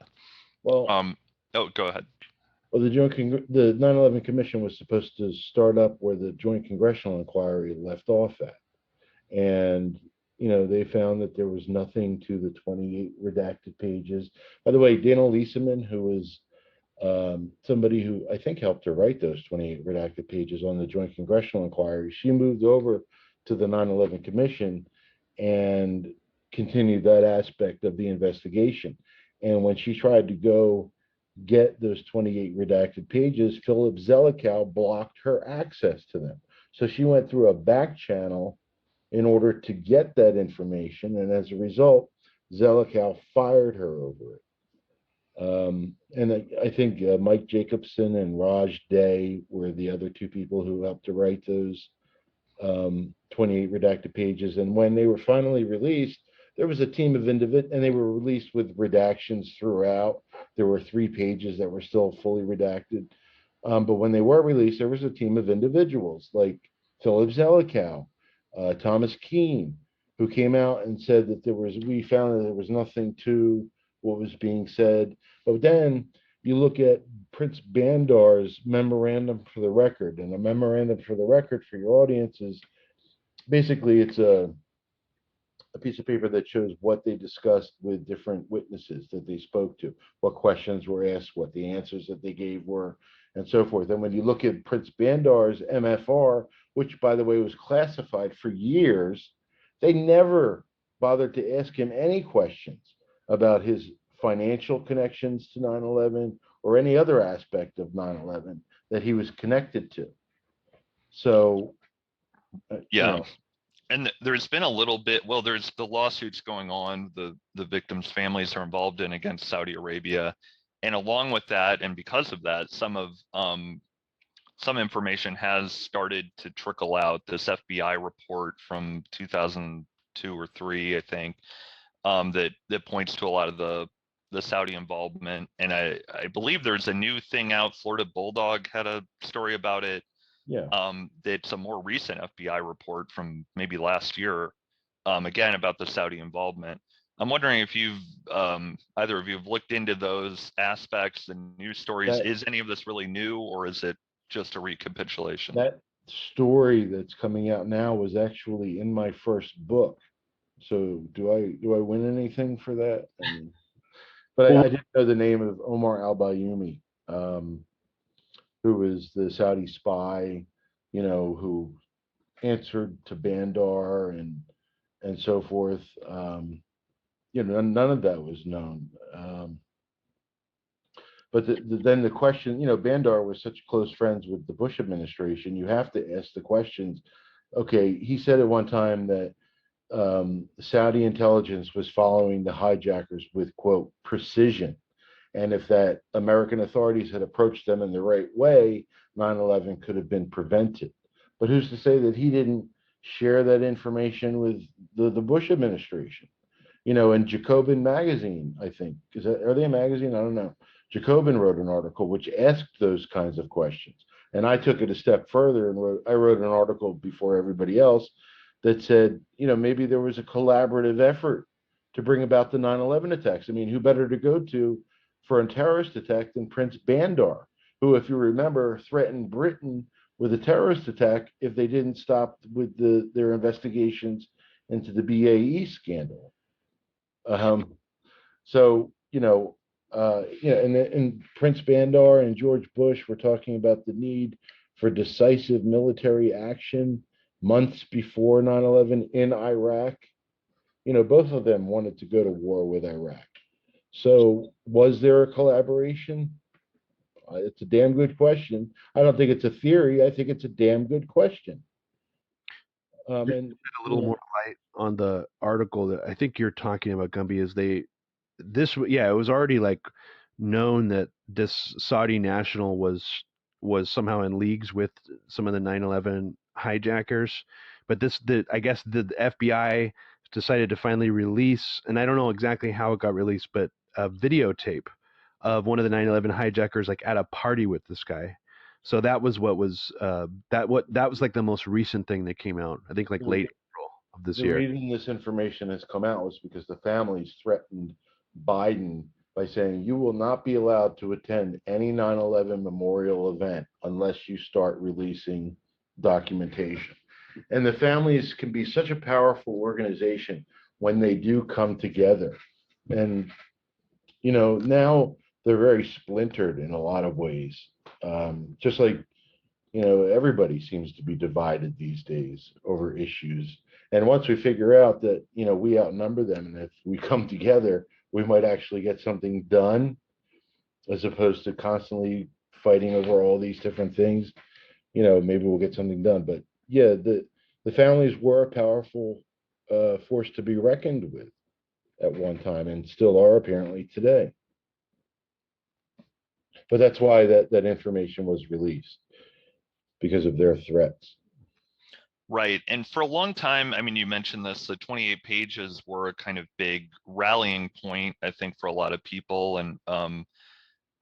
[SPEAKER 2] Well,
[SPEAKER 4] Oh, go ahead.
[SPEAKER 2] well, the 9/11 Commission was supposed to start up where the Joint Congressional Inquiry left off at, and they found that there was nothing to the 28 redacted pages. By the way, Dana Leeseman, who was somebody who I think helped her write those 28 redacted pages on the Joint Congressional Inquiry, she moved over to the 9/11 Commission and continued that aspect of the investigation. And when she tried to go get those 28 redacted pages, Philip Zelikow blocked her access to them. So she went through a back channel in order to get that information. And as a result, Zelikow fired her over it. And I think Mike Jacobson and Raj Day were the other two people who helped to write those 28 redacted pages. And when they were finally released, there was a team of individuals, and they were released with redactions throughout. There were 3 pages that were still fully redacted. But when they were released, there was a team of individuals like Philip Zelikow, Thomas Keene, who came out and said that we found that there was nothing to what was being said. But then you look at Prince Bandar's memorandum for the record, and a memorandum for the record for your audience is basically it's a piece of paper that shows what they discussed with different witnesses that they spoke to, what questions were asked, what the answers that they gave were, and so forth. And when you look at Prince Bandar's MFR, which by the way was classified for years, they never bothered to ask him any questions about his financial connections to 9/11 or any other aspect of 9/11 that he was connected to. So,
[SPEAKER 4] Yeah. And there's been a little bit, well, there's the lawsuits going on, the victims' families are involved in against Saudi Arabia. And along with that, and because of that, some information has started to trickle out. This FBI report from 2002 or three, I think, that points to a lot of the Saudi involvement. And I believe there's a new thing out. Florida Bulldog had a story about it.
[SPEAKER 2] yeah.
[SPEAKER 4] That's a more recent FBI report from maybe last year, again, about the Saudi involvement. I'm wondering if you've, either of you have looked into those aspects, the news stories.
[SPEAKER 2] That
[SPEAKER 4] Is any of this really new, or is it just a recapitulation?
[SPEAKER 2] that story that's coming out now was actually in my first book. So do I win anything for that? I mean, but I
[SPEAKER 3] Well,
[SPEAKER 2] didn't know the name of Omar Al Bayoumi, who was the Saudi spy, who answered to Bandar and so forth. None of that was known. But then the question, Bandar was such close friends with the Bush administration. You have to ask the questions. Okay, he said at one time that Saudi intelligence was following the hijackers with, quote, precision. And if that American authorities had approached them in the right way, 9/11 could have been prevented. But who's to say that he didn't share that information with the Bush administration? In Jacobin magazine, I think, are they a magazine? I don't know. Jacobin wrote an article which asked those kinds of questions. And I took it a step further and I wrote an article before everybody else that said, maybe there was a collaborative effort to bring about the 9/11 attacks. I mean, who better to go to for a terrorist attack than Prince Bandar, who, if you remember, threatened Britain with a terrorist attack if they didn't stop with their investigations into the BAE scandal. So, and Prince Bandar and George Bush were talking about the need for decisive military action months before 9/11 in Iraq. Both of them wanted to go to war with Iraq. So was there a collaboration? It's a damn good question. I don't think it's a theory. I think it's a damn good question.
[SPEAKER 3] a
[SPEAKER 2] And
[SPEAKER 3] little more light on the article that I think you're talking about, Gumby, is it was already like known that this Saudi national was somehow in leagues with some of the 9/11 hijackers, but I guess the FBI decided to finally release, and I don't know exactly how it got released, but a videotape of one of the 9/11 hijackers like at a party with this guy. So that was what was that was like the most recent thing that came out. I think like late April of this
[SPEAKER 2] the
[SPEAKER 3] year.
[SPEAKER 2] reason this information has come out was because the families threatened Biden by saying you will not be allowed to attend any 9/11 memorial event unless you start releasing documentation. And the families can be such a powerful organization when they do come together. And now they're very splintered in a lot of ways. Just like everybody seems to be divided these days over issues. And once we figure out that, we outnumber them, and if we come together, we might actually get something done as opposed to constantly fighting over all these different things, maybe we'll get something done. But yeah, the families were a powerful force to be reckoned with at one time and still are apparently today. But that's why that information was released, because of their threats.
[SPEAKER 4] Right. And for a long time, I mean, you mentioned this, the 28 pages were a kind of big rallying point, I think, for a lot of people. And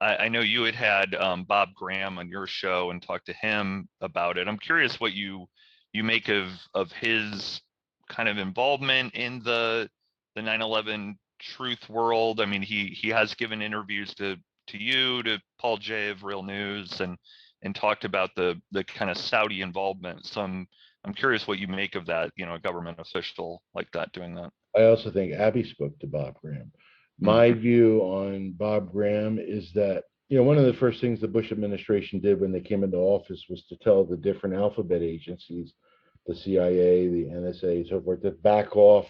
[SPEAKER 4] I know you had Bob Graham on your show and talked to him about it. I'm curious what you make of his kind of involvement in the 9/11 truth world. I mean, he has given interviews to you, to Paul Jay of Real News, and talked about the kind of Saudi involvement. So I'm curious what you make of that, a government official like that doing that.
[SPEAKER 2] I also think Abby spoke to Bob Graham.
[SPEAKER 4] Hmm.
[SPEAKER 2] My view on Bob Graham is that, one of the first things the Bush administration did when they came into office was to tell the different alphabet agencies, the CIA, the NSA, so forth, to back off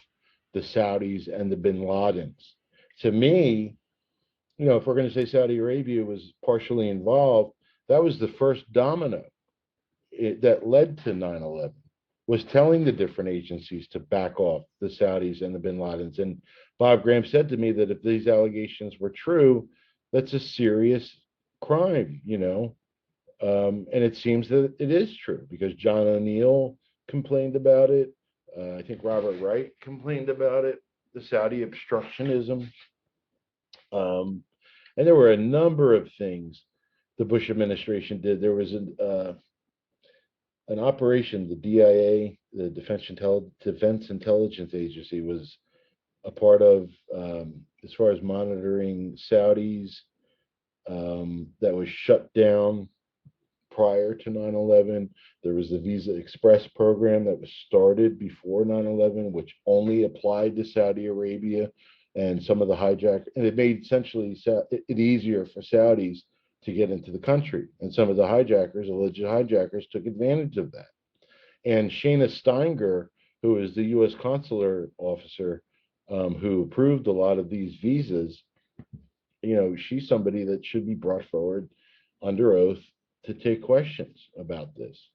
[SPEAKER 2] the Saudis and the bin Ladens. To me, if we're going to say Saudi Arabia was partially involved, that was the first domino that led to 9/11, was telling the different agencies to back off the Saudis and the bin Ladens. And Bob Graham said to me that if these allegations were true, that's a serious crime, and it seems that it is true because John O'Neill complained about it. I think Robert Wright complained about it, the Saudi obstructionism. And there were a number of things the Bush administration did. There was an operation, the DIA, the Defense Intelligence Agency, was a part of, as far as monitoring Saudis, that was shut down prior to 9/11. There was the Visa Express program that was started before 9/11, which only applied to Saudi Arabia and some of the hijack, and it made essentially it easier for Saudis to get into the country. And some of the hijackers, alleged hijackers, took advantage of that. And Shana Steinger, who is the U.S. consular officer, who approved a lot of these visas, she's somebody that should be brought forward under oath to take questions about this.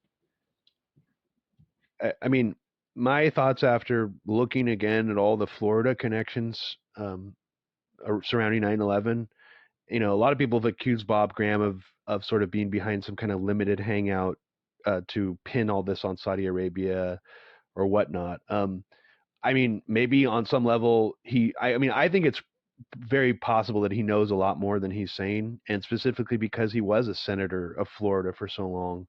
[SPEAKER 3] I mean, my thoughts after looking again at all the Florida connections surrounding 9/11, a lot of people have accused Bob Graham of sort of being behind some kind of limited hangout to pin all this on Saudi Arabia or whatnot. I mean, maybe on some level I think it's very possible that he knows a lot more than he's saying, and specifically because he was a senator of Florida for so long,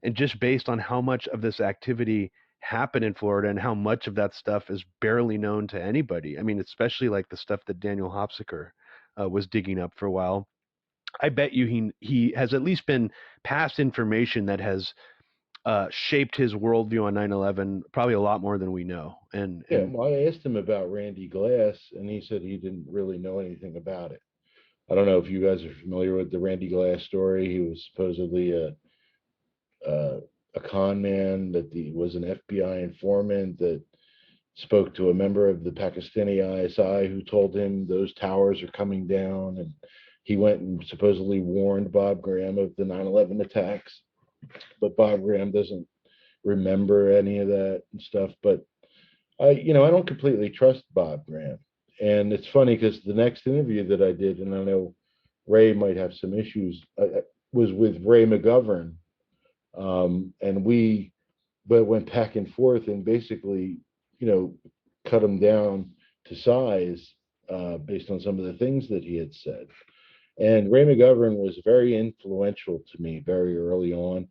[SPEAKER 3] and just based on how much of this activity happened in Florida and how much of that stuff is barely known to anybody. I mean, especially like the stuff that Daniel Hopsiker was digging up for a while. I bet you he has at least been passed information that has shaped his worldview on 9/11 probably a lot more than we know. And
[SPEAKER 2] Well, I asked him about Randy Glass, and he said he didn't really know anything about it. I don't know if you guys are familiar with the Randy Glass story. He was supposedly a con man, that was an FBI informant that spoke to a member of the Pakistani ISI who told him those towers are coming down, and he went and supposedly warned Bob Graham of the 9/11 attacks. But Bob Graham doesn't remember any of that and stuff. But I don't completely trust Bob Graham. And it's funny because the next interview that I did, and I know Ray might have some issues, was with Ray McGovern. And we went back and forth and basically, cut him down to size based on some of the things that he had said. And Ray McGovern was very influential to me very early on.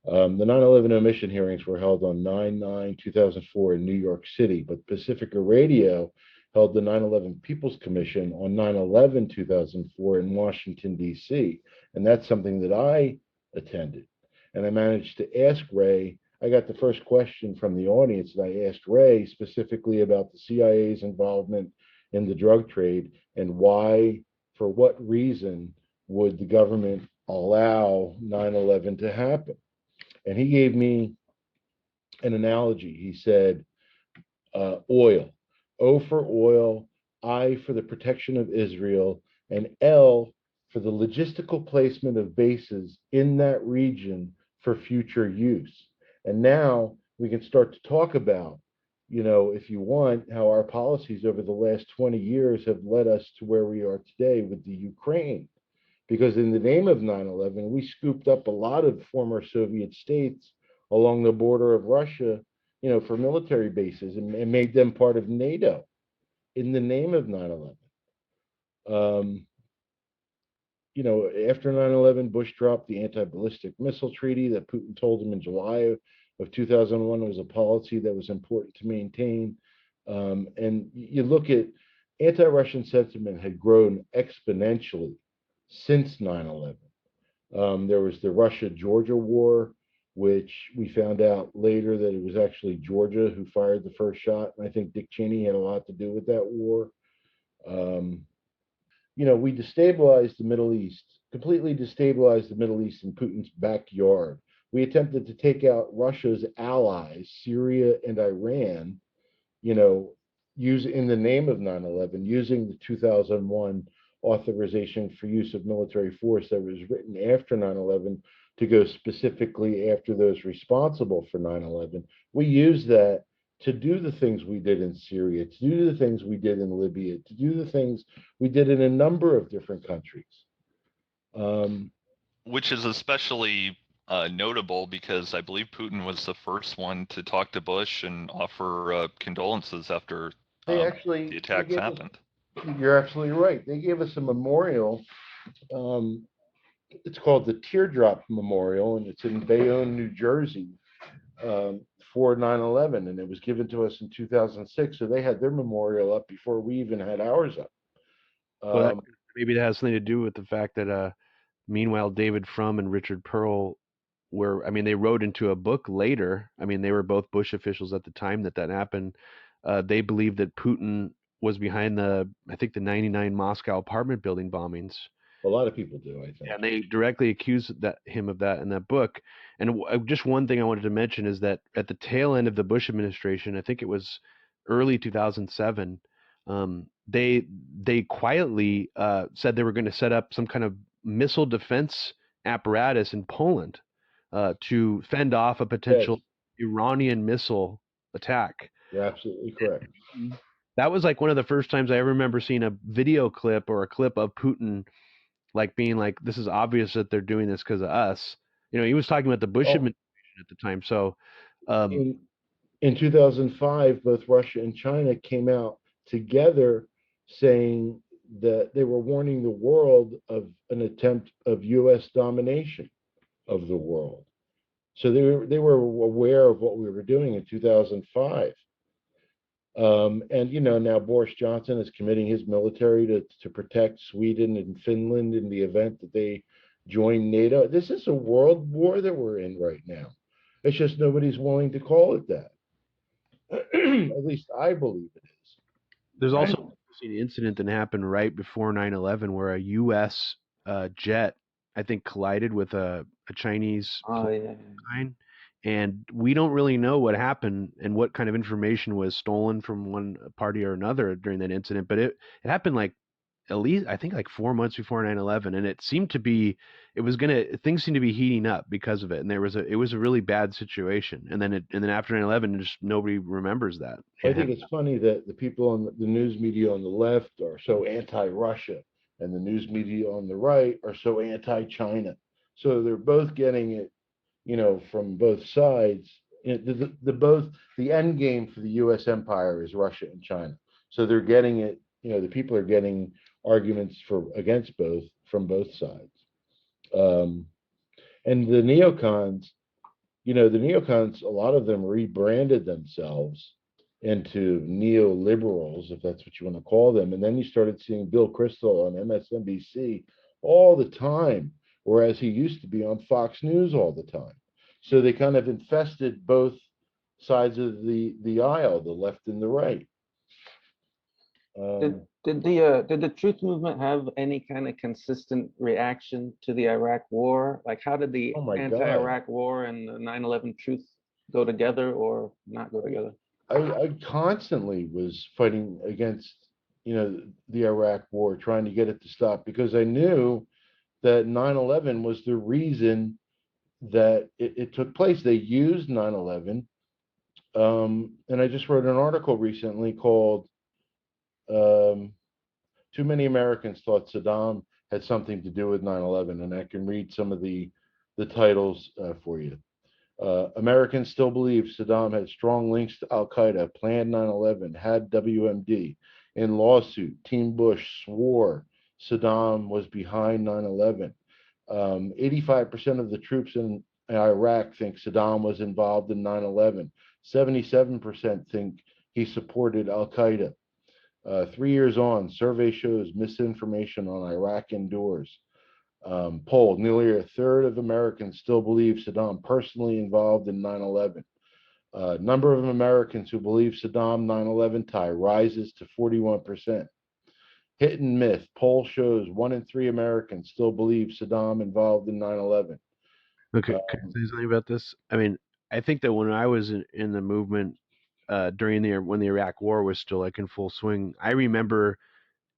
[SPEAKER 2] The 9/11 omission hearings were held on 9/9/2004 in New York City, but Pacifica Radio held the 9/11 People's Commission on 9/11/2004 in Washington, D.C. And that's something that I attended. And I managed to ask Ray. I got the first question from the audience, and I asked Ray specifically about the CIA's involvement in the drug trade and why, for what reason, would the government allow 9/11 to happen. And he gave me an analogy. He said, oil. O for oil, I for the protection of Israel, and L for the logistical placement of bases in that region for future use. And now we can start to talk about, if you want, how our policies over the last 20 years have led us to where we are today with the Ukraine. Because in the name of 9/11, we scooped up a lot of former Soviet states along the border of Russia, for military bases, and made them part of NATO. In the name of 9/11. after 9/11, Bush dropped the anti-ballistic missile treaty that Putin told him in July of 2001 was a policy that was important to maintain. And you look at anti-Russian sentiment had grown exponentially since 9/11. There was the Russia-Georgia war, which we found out later that it was actually Georgia who fired the first shot. And I think Dick Cheney had a lot to do with that war. Um, we destabilized the Middle East, completely destabilized the Middle East in Putin's backyard. We attempted to take out Russia's allies, Syria and Iran, you know, use in the name of 9/11, using the 2001 authorization for use of military force that was written after 9/11 to go specifically after those responsible for 9/11. We used that to do the things we did in Syria, to do the things we did in Libya, to do the things we did in a number of different countries.
[SPEAKER 4] Which is especially notable because I believe Putin was the first one to talk to Bush and offer condolences after the attacks happened.
[SPEAKER 2] You're absolutely right. They gave us a memorial. It's called the Teardrop Memorial, and it's in Bayonne, New Jersey, for 9/11, and it was given to us in 2006. So they had their memorial up before we even had ours up.
[SPEAKER 3] Well, maybe that has something to do with the fact that meanwhile, David Frum and Richard Pearl they wrote into a book later. I mean, they were both Bush officials at the time that happened. They believed that Putin was behind I think the 99 Moscow apartment building bombings.
[SPEAKER 2] A lot of people do, I think.
[SPEAKER 3] Yeah, and they directly accused him of that in that book. And just one thing I wanted to mention is that at the tail end of the Bush administration, I think it was early 2007, they quietly said they were going to set up some kind of missile defense apparatus in Poland to fend off a potential Iranian missile attack.
[SPEAKER 2] You're absolutely correct.
[SPEAKER 3] That was like one of the first times I ever remember seeing a video clip or a clip of Putin like being like, this is obvious that they're doing this because of us. He was talking about the Bush administration at the time. So
[SPEAKER 2] in 2005, both Russia and China came out together saying that they were warning the world of an attempt of U.S. domination of the world. So they were aware of what we were doing in 2005. And now Boris Johnson is committing his military to protect Sweden and Finland in the event that they join NATO. This is a world war that we're in right now. It's just nobody's willing to call it that. At least I believe it is.
[SPEAKER 3] There's also an incident that happened right before 9/11 where a U.S. Jet, I think, collided with a Chinese plane. And we don't really know what happened and what kind of information was stolen from one party or another during that incident. But it happened like at least, I think, like 4 months before 9/11, and it seemed to be, things seemed to be heating up because of it. And it was a really bad situation. And then after 9/11, just nobody remembers that.
[SPEAKER 2] I think it's funny that the people on the news media on the left are so anti-Russia, and the news media on the right are so anti-China. So they're both getting it, from both sides. The end game for the U.S. empire is Russia and China. So they're getting it. The people are getting arguments against both from both sides. And the neocons, a lot of them rebranded themselves into neoliberals, if that's what you want to call them. And then you started seeing Bill Kristol on MSNBC all the time, whereas he used to be on Fox News all the time. So they kind of infested both sides of the aisle, the left and the right.
[SPEAKER 1] Did the Truth Movement have any kind of consistent reaction to the Iraq War? Like, how did the anti-Iraq War and the 9/11 Truth go together or not go together?
[SPEAKER 2] I constantly was fighting against, the Iraq War, trying to get it to stop, because I knew that 9/11 was the reason that it took place. They used 9/11. And I just wrote an article recently called Too Many Americans Thought Saddam Had Something to Do with 9/11. And I can read some of the titles for you. Americans still believe Saddam had strong links to Al-Qaeda, planned 9/11, had WMD. In lawsuit, Team Bush swore Saddam was behind 9/11. 85% of the troops in Iraq think Saddam was involved in 9/11. 77% think he supported Al Qaeda. 3 years on, survey shows misinformation on Iraq endures. Poll, nearly a third of Americans still believe Saddam personally involved in 9/11. Number of Americans who believe Saddam 9/11 tie rises to 41%. Hit and myth, poll shows 1 in 3 Americans still believe Saddam involved in 9/11.
[SPEAKER 3] Okay, can I say something about this? I mean, I think that when I was in the movement during when the Iraq War was still like in full swing, I remember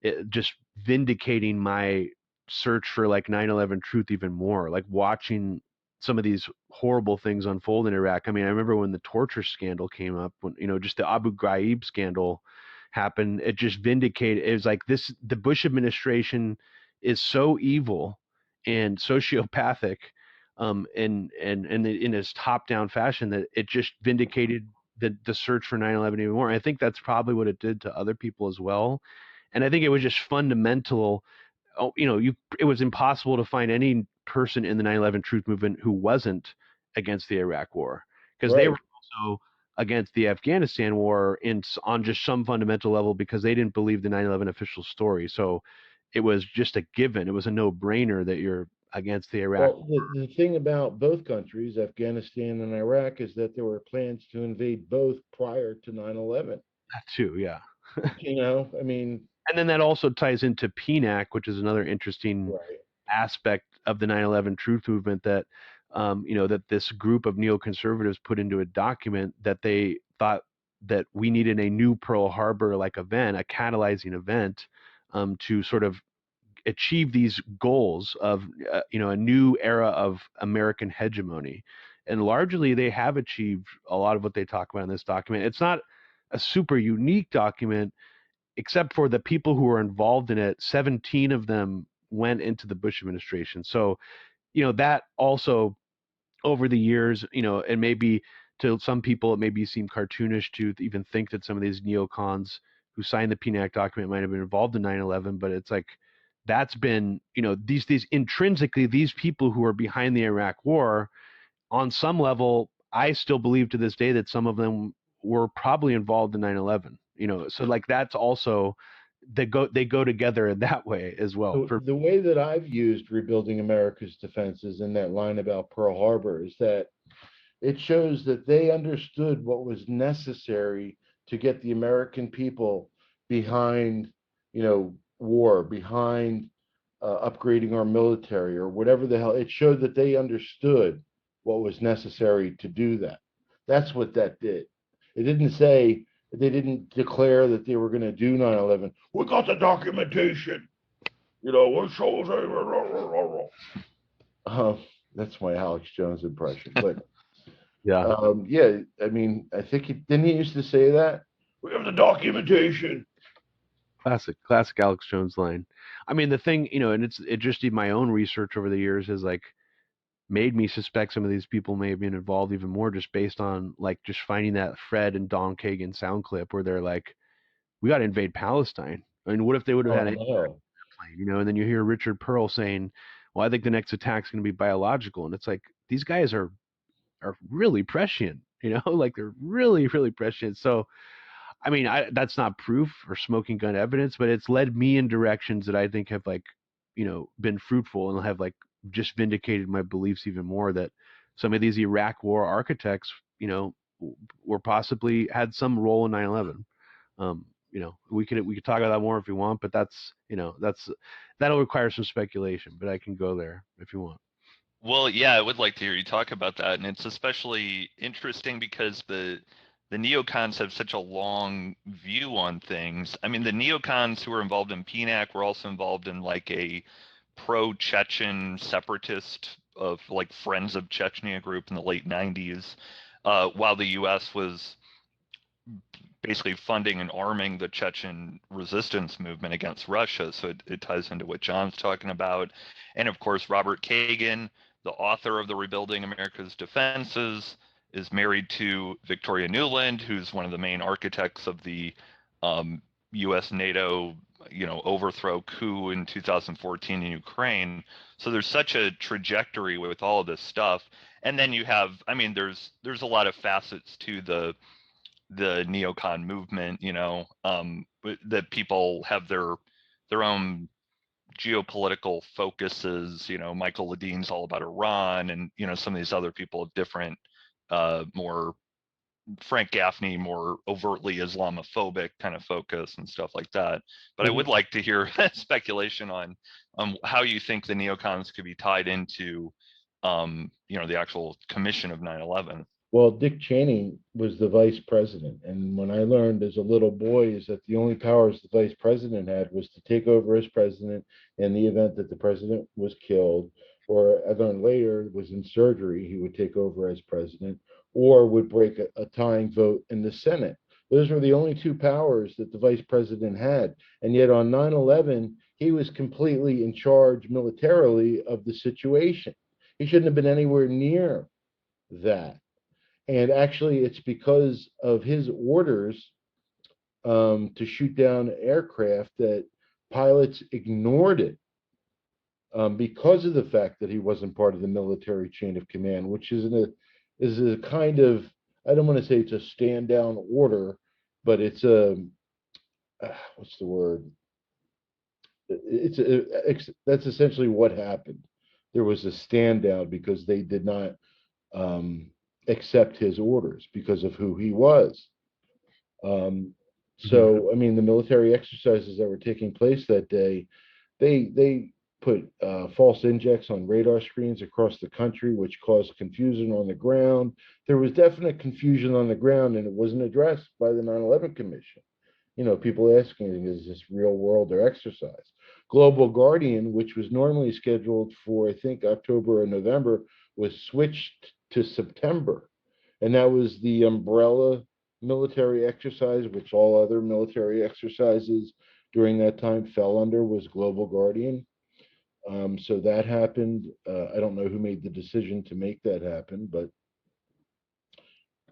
[SPEAKER 3] it just vindicating my search for like 9/11 truth even more, like watching some of these horrible things unfold in Iraq. I mean, I remember when the torture scandal came up, when, just the Abu Ghraib scandal happened, it just vindicated, it was like the Bush administration is so evil and sociopathic, and in its top-down fashion, that it just vindicated the search for 9/11 even more. I think that's probably what it did to other people as well. And I think it was just fundamental. It was impossible to find any person in the 9/11 truth movement who wasn't against the Iraq war, because they
[SPEAKER 2] Right.
[SPEAKER 3] were also against the Afghanistan war on just some fundamental level, because they didn't believe the 9/11 official story. So it was just a given. It was a no-brainer that you're against the Iraq.
[SPEAKER 2] Well, the thing about both countries, Afghanistan and Iraq, is that there were plans to invade both prior to 9/11.
[SPEAKER 3] That too, yeah.
[SPEAKER 2] I mean,
[SPEAKER 3] And then that also ties into PNAC, which is another interesting
[SPEAKER 2] right.
[SPEAKER 3] aspect of the 9/11 truth movement, that that this group of neoconservatives put into a document, that they thought that we needed a new Pearl Harbor like event, a catalyzing event, to sort of achieve these goals of a new era of American hegemony. And largely they have achieved a lot of what they talk about in this document. It's not a super unique document, except for the people who were involved in it. 17 of them went into the Bush administration. So, that also, over the years, and maybe to some people, it maybe seemed cartoonish to even think that some of these neocons who signed the PNAC document might have been involved in 9/11. But it's like, that's been, these intrinsically, these people who are behind the Iraq war, on some level, I still believe to this day that some of them were probably involved in 9/11. So like that's also, they go together in that way as well.
[SPEAKER 2] The way that I've used rebuilding America's defenses in that line about Pearl Harbor is that it shows that they understood what was necessary to get the American people behind, war, behind upgrading our military or whatever the hell. It showed that they understood what was necessary to do that. That's what that did. It didn't say, they didn't declare that they were going to do 9/11. We got the documentation. What shows. That's my Alex Jones impression. But
[SPEAKER 3] Yeah,
[SPEAKER 2] yeah, I mean, I think didn't he used to say that? We have the documentation.
[SPEAKER 3] classic Alex Jones line. I mean, the thing, and it just in my own research over the years has like made me suspect some of these people may have been involved even more, just based on like just finding that Fred and Don Kagan sound clip where they're like, we got to invade Palestine. I mean, what if they would have
[SPEAKER 2] Oh
[SPEAKER 3] had an
[SPEAKER 2] no.
[SPEAKER 3] plane, and then you hear Richard Pearl saying, well, I think the next attack's going to be biological. And it's like, these guys are really prescient, like they're really, really prescient. So, I mean, that's not proof or smoking gun evidence, but it's led me in directions that I think have like, been fruitful and have like just vindicated my beliefs even more, that some of these Iraq war architects, were possibly had some role in 9/11. We could talk about that more if you want, but that'll require some speculation, but I can go there if you want.
[SPEAKER 4] Well, yeah, I would like to hear you talk about that, and it's especially interesting because the neocons have such a long view on things. I mean, the neocons who were involved in PNAC were also involved in like a pro-Chechen separatist of like Friends of Chechnya group in the late 90s, while the U.S. was basically funding and arming the Chechen resistance movement against Russia. So it ties into what John's talking about. And of course, Robert Kagan, the author of the Rebuilding America's Defenses, is married to Victoria Nuland, who's one of the main architects of the U.S. NATO overthrow coup in 2014 in Ukraine. So there's such a trajectory with all of this stuff. And then you have, I mean, there's a lot of facets to the neocon movement, that people have their own geopolitical focuses. Michael Ledine's all about Iran, and some of these other people have different, more Frank Gaffney, more overtly Islamophobic kind of focus and stuff like that. But I would like to hear speculation on how you think the neocons could be tied into, the actual commission of 9/11.
[SPEAKER 2] Well, Dick Cheney was the vice president. And when I learned as a little boy is that the only powers the vice president had was to take over as president in the event that the president was killed, or I learned later was in surgery, he would take over as president, or would break a tying vote in the Senate. Those were the only two powers that the vice president had. And yet on 9/11, he was completely in charge militarily of the situation. He shouldn't have been anywhere near that. And actually, it's because of his orders to shoot down aircraft that pilots ignored it, because of the fact that he wasn't part of the military chain of command, which is a kind of, I don't want to say it's a stand down order, but it's a what's the word? That's essentially what happened. There was a stand down because they did not accept his orders because of who he was. So, I mean, the military exercises that were taking place that day, they put false injects on radar screens across the country, which caused confusion on the ground. There was definite confusion on the ground, and it wasn't addressed by the 9/11 Commission. People asking, is this real world or exercise? Global Guardian, which was normally scheduled for, I think, October or November, was switched to September. And that was the umbrella military exercise, which all other military exercises during that time fell under, was Global Guardian. So that happened. I don't know who made the decision to make that happen, but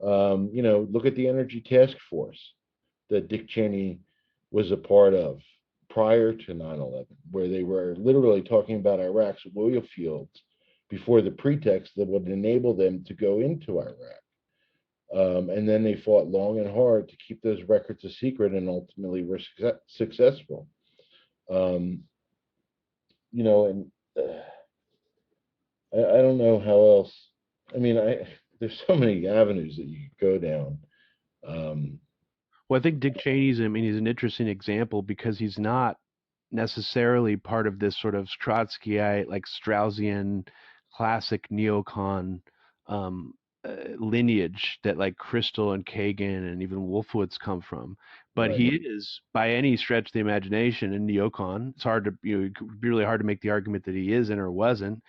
[SPEAKER 2] look at the Energy Task Force that Dick Cheney was a part of prior to 9/11, where they were literally talking about Iraq's oil fields before the pretext that would enable them to go into Iraq. And then they fought long and hard to keep those records a secret, and ultimately were successful. And I don't know how else. I mean, there's so many avenues that you could go down.
[SPEAKER 3] Well, I think Dick Cheney's, he's an interesting example because he's not necessarily part of this sort of Trotskyite, like Straussian, classic neocon lineage that like Crystal and Kagan and even Wolfowitz come from. But he is, by any stretch of the imagination, a neocon. It's hard to, it could be really hard to make the argument that he isn't or wasn't.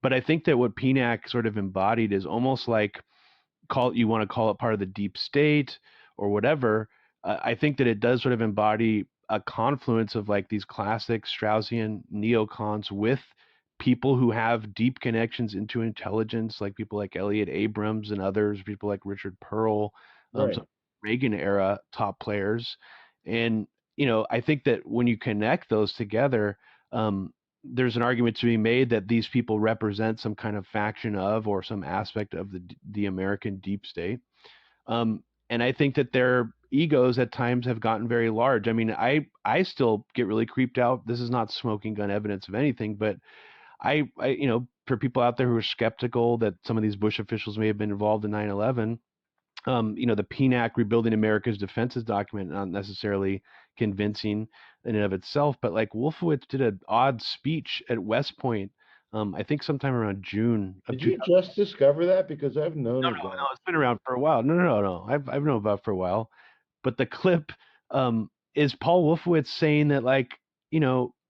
[SPEAKER 3] But I think that what PNAC sort of embodied is almost like, you want to call it part of the deep state or whatever. I think that it does sort of embody a confluence of like these classic Straussian neocons with people who have deep connections into intelligence, like people like Elliot Abrams and others, people like Richard Pearl, some Reagan era top players. And, I think that when you connect those together, there's an argument to be made that these people represent some kind of faction of or some aspect of the American deep state. And I think that their egos at times have gotten very large. I mean, I still get really creeped out. This is not smoking gun evidence of anything, but I for people out there who are skeptical that some of these Bush officials may have been involved in 9/11, the PNAC Rebuilding America's Defenses document, not necessarily convincing in and of itself, but like Wolfowitz did an odd speech at West Point, I think sometime around June of
[SPEAKER 2] Did you just discover that? Because I've known
[SPEAKER 3] No, it's been around for a while. No. I've known about it for a while. But the clip is Paul Wolfowitz saying that, like,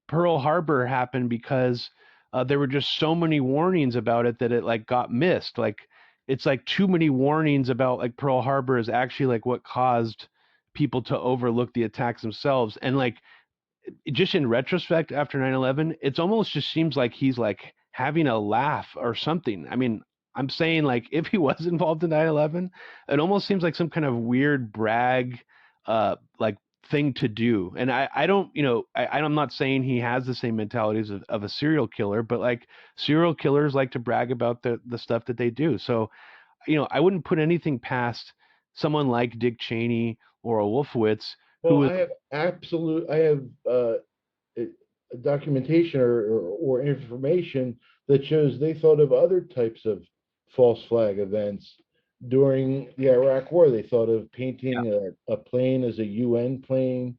[SPEAKER 3] Pearl Harbor happened because there were just so many warnings about it that it like got missed. Like, it's like too many warnings about like Pearl Harbor is actually like what caused people to overlook the attacks themselves. And like, just in retrospect after 9/11, it's almost just seems like he's like having a laugh or something. I mean, I'm saying like if he was involved in 9/11, it almost seems like some kind of weird brag, like thing to do. And I don't, I'm not saying he has the same mentalities of a serial killer, but like serial killers like to brag about the stuff that they do. So, I wouldn't put anything past someone like Dick Cheney or a Wolfowitz who
[SPEAKER 2] Well,
[SPEAKER 3] was.
[SPEAKER 2] I have documentation or information that shows they thought of other types of false flag events during the Iraq War. They thought of painting a plane as a UN plane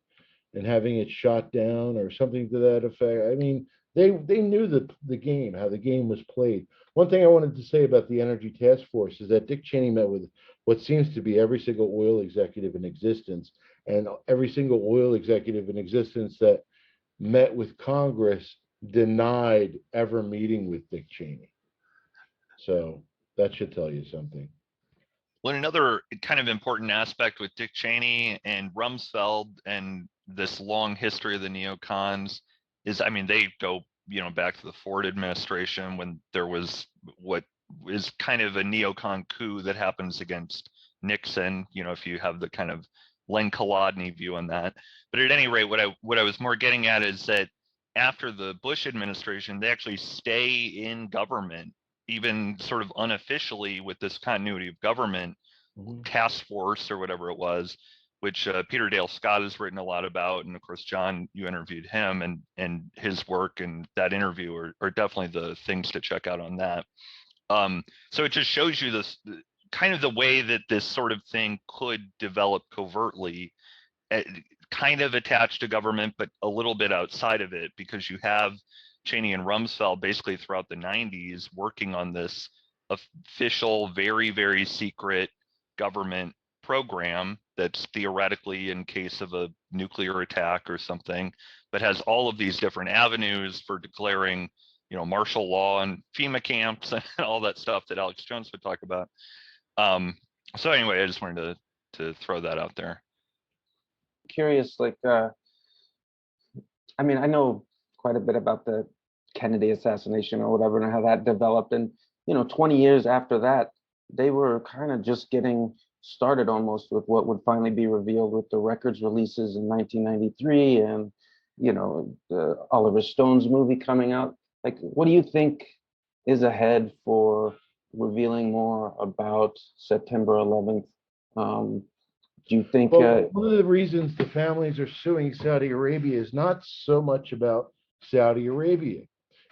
[SPEAKER 2] and having it shot down or something to that effect. I mean, they knew the game, how the game was played. One thing I wanted to say about the Energy Task Force is that Dick Cheney met with what seems to be every single oil executive in existence, and every single oil executive in existence that met with Congress denied ever meeting with Dick Cheney. So that should tell you something.
[SPEAKER 4] Well, another kind of important aspect with Dick Cheney and Rumsfeld and this long history of the neocons is, I mean, they go, back to the Ford administration when there was what is kind of a neocon coup that happens against Nixon, if you have the kind of Len Kolodny view on that. But at any rate, what I was more getting at is that after the Bush administration, they actually stay in government, even sort of unofficially, with this continuity of government task force or whatever it was, which Peter Dale Scott has written a lot about. And of course, John, you interviewed him, and his work and that interview are definitely the things to check out on that. So it just shows you this kind of the way that this sort of thing could develop covertly, kind of attached to government, but a little bit outside of it, because you have Cheney and Rumsfeld basically throughout the 90s working on this official, very, very secret government program that's theoretically in case of a nuclear attack or something, but has all of these different avenues for declaring, martial law and FEMA camps and all that stuff that Alex Jones would talk about. So anyway, I just wanted to throw that out there.
[SPEAKER 1] Curious, like, I mean, I know quite a bit about the Kennedy assassination or whatever and how that developed. And, 20 years after that, they were kind of just getting started almost with what would finally be revealed with the records releases in 1993 and, the Oliver Stone's movie coming out. Like, what do you think is ahead for revealing more about September 11th? Do you think?
[SPEAKER 2] Well, one of the reasons the families are suing Saudi Arabia is not so much about Saudi Arabia.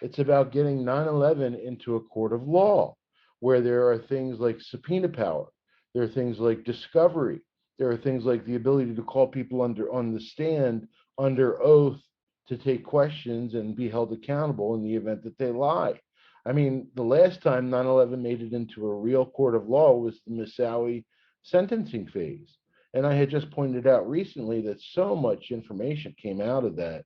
[SPEAKER 2] It's about getting 9/11 into a court of law, where there are things like subpoena power, there are things like discovery, there are things like the ability to call people on the stand under oath to take questions and be held accountable in the event that they lie. I mean, the last time 9/11 made it into a real court of law was the Moussaoui sentencing phase. And I had just pointed out recently that so much information came out of that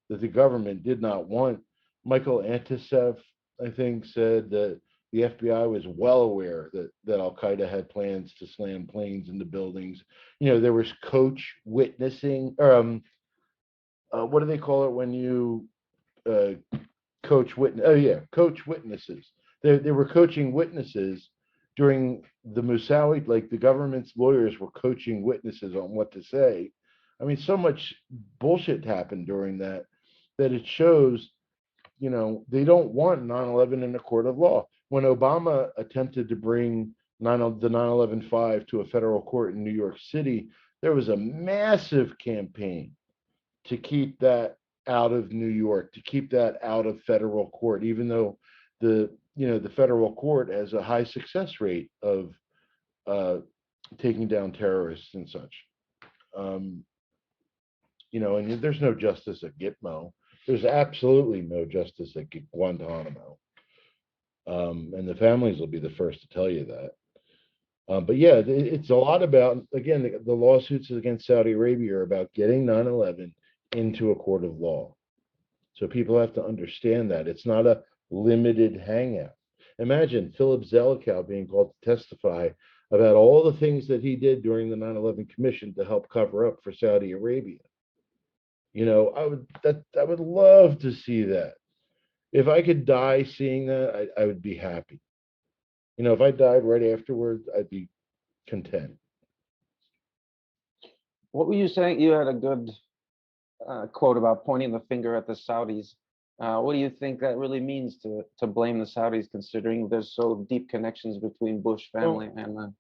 [SPEAKER 2] the government did not want. Michael Antisev, I think, said that the FBI was well aware that Al Qaeda had plans to slam planes into buildings. There was coach witnessing, or what do they call it when you coach witness? Oh yeah, coach witnesses. They were coaching witnesses during the Moussaoui, like the government's lawyers were coaching witnesses on what to say. I mean, so much bullshit happened during that it shows, they don't want 9/11 in a court of law. When Obama attempted to bring the 9/11 to a federal court in New York City, there was a massive campaign to keep that out of New York, to keep that out of federal court, even though the federal court has a high success rate of taking down terrorists and such. And there's no justice at Gitmo. There's absolutely no justice at Guantanamo. And the families will be the first to tell you that. But yeah, it's a lot about, again, the lawsuits against Saudi Arabia are about getting 9/11 into a court of law. So people have to understand that. It's not a limited hangout. Imagine Philip Zelikow being called to testify about all the things that he did during the 9/11 Commission to help cover up for Saudi Arabia. I would love to see that. If I could die seeing that, I would be happy. If I died right afterwards, I'd be content.
[SPEAKER 1] What were you saying? You had a good quote about pointing the finger at the Saudis. What do you think that really means to blame the Saudis, considering there's so deep connections between Bush family and the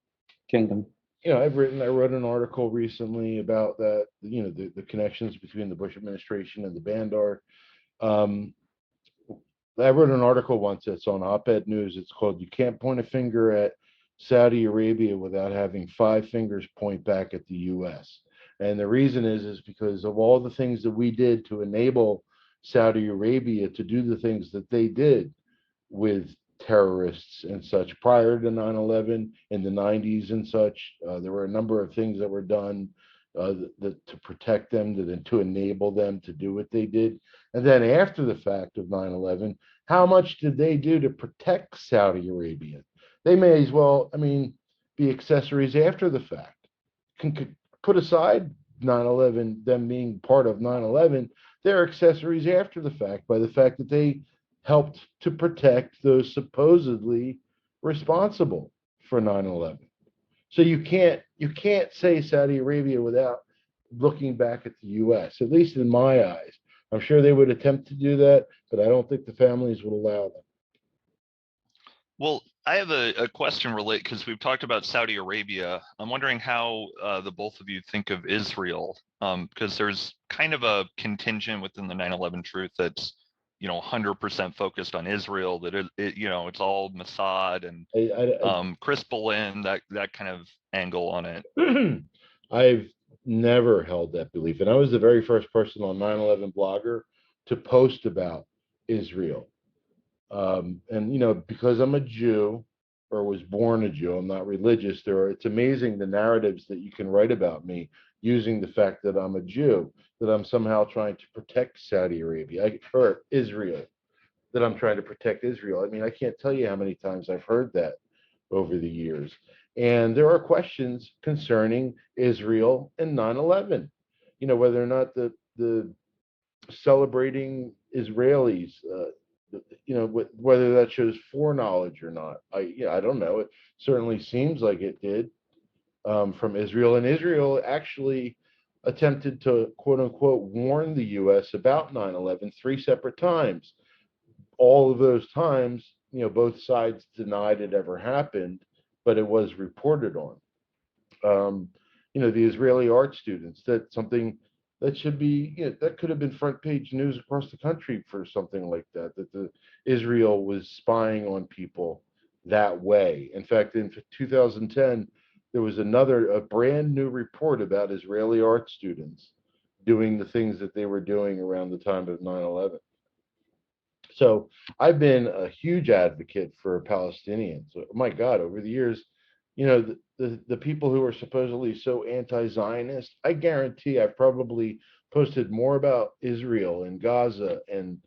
[SPEAKER 1] kingdom?
[SPEAKER 2] I wrote an article recently about that, the connections between the Bush administration and the Bandar. Um, I wrote an article once that's on Op-Ed News. It's called "You Can't Point a Finger at Saudi Arabia Without Having Five Fingers Point Back at the U.S." And the reason is because of all the things that we did to enable Saudi Arabia to do the things that they did with terrorists and such prior to 9/11 in the 90s and such. There were a number of things that were done to protect them, to enable them to do what they did. And then after the fact of 9/11, how much did they do to protect Saudi Arabia? They may as well, be accessories after the fact. Put aside 9/11, them being part of 9/11, they're accessories after the fact by the fact that they helped to protect those supposedly responsible for 9/11. So you can't say Saudi Arabia without looking back at the U.S. At least in my eyes. I'm sure they would attempt to do that, but I don't think the families would allow them.
[SPEAKER 4] Well, I have a question related because we've talked about Saudi Arabia. I'm wondering how the both of you think of Israel, because there's kind of a contingent within the 9/11 truth that's 100% focused on Israel. That it's all Mossad and Chris Boleyn, that kind of angle on it.
[SPEAKER 2] I've never held that belief, and I was the very first person on 9/11 Blogger to post about Israel. And because I'm a Jew or was born a Jew, I'm not religious. It's amazing the narratives that you can write about me using the fact that I'm a Jew, that I'm somehow trying to protect Saudi Arabia or Israel, that I'm trying to protect Israel. I can't tell you how many times I've heard that over the years. And there are questions concerning Israel and 9/11. Whether or not the celebrating Israelis, whether that shows foreknowledge or not. I don't know. It certainly seems like it did from Israel. And Israel actually attempted to, quote unquote, warn the U.S. about 9/11 three separate times. All of those times, both sides denied it ever happened, but it was reported on. The Israeli art students, that's something that should be, that could have been front page news across the country for something like that, that Israel was spying on people that way. In fact, in 2010, there was a brand new report about Israeli art students doing the things that they were doing around the time of 9/11. So I've been a huge advocate for Palestinians. My God, over the years, the people who are supposedly so anti-Zionist, I guarantee I've probably posted more about Israel and Gaza and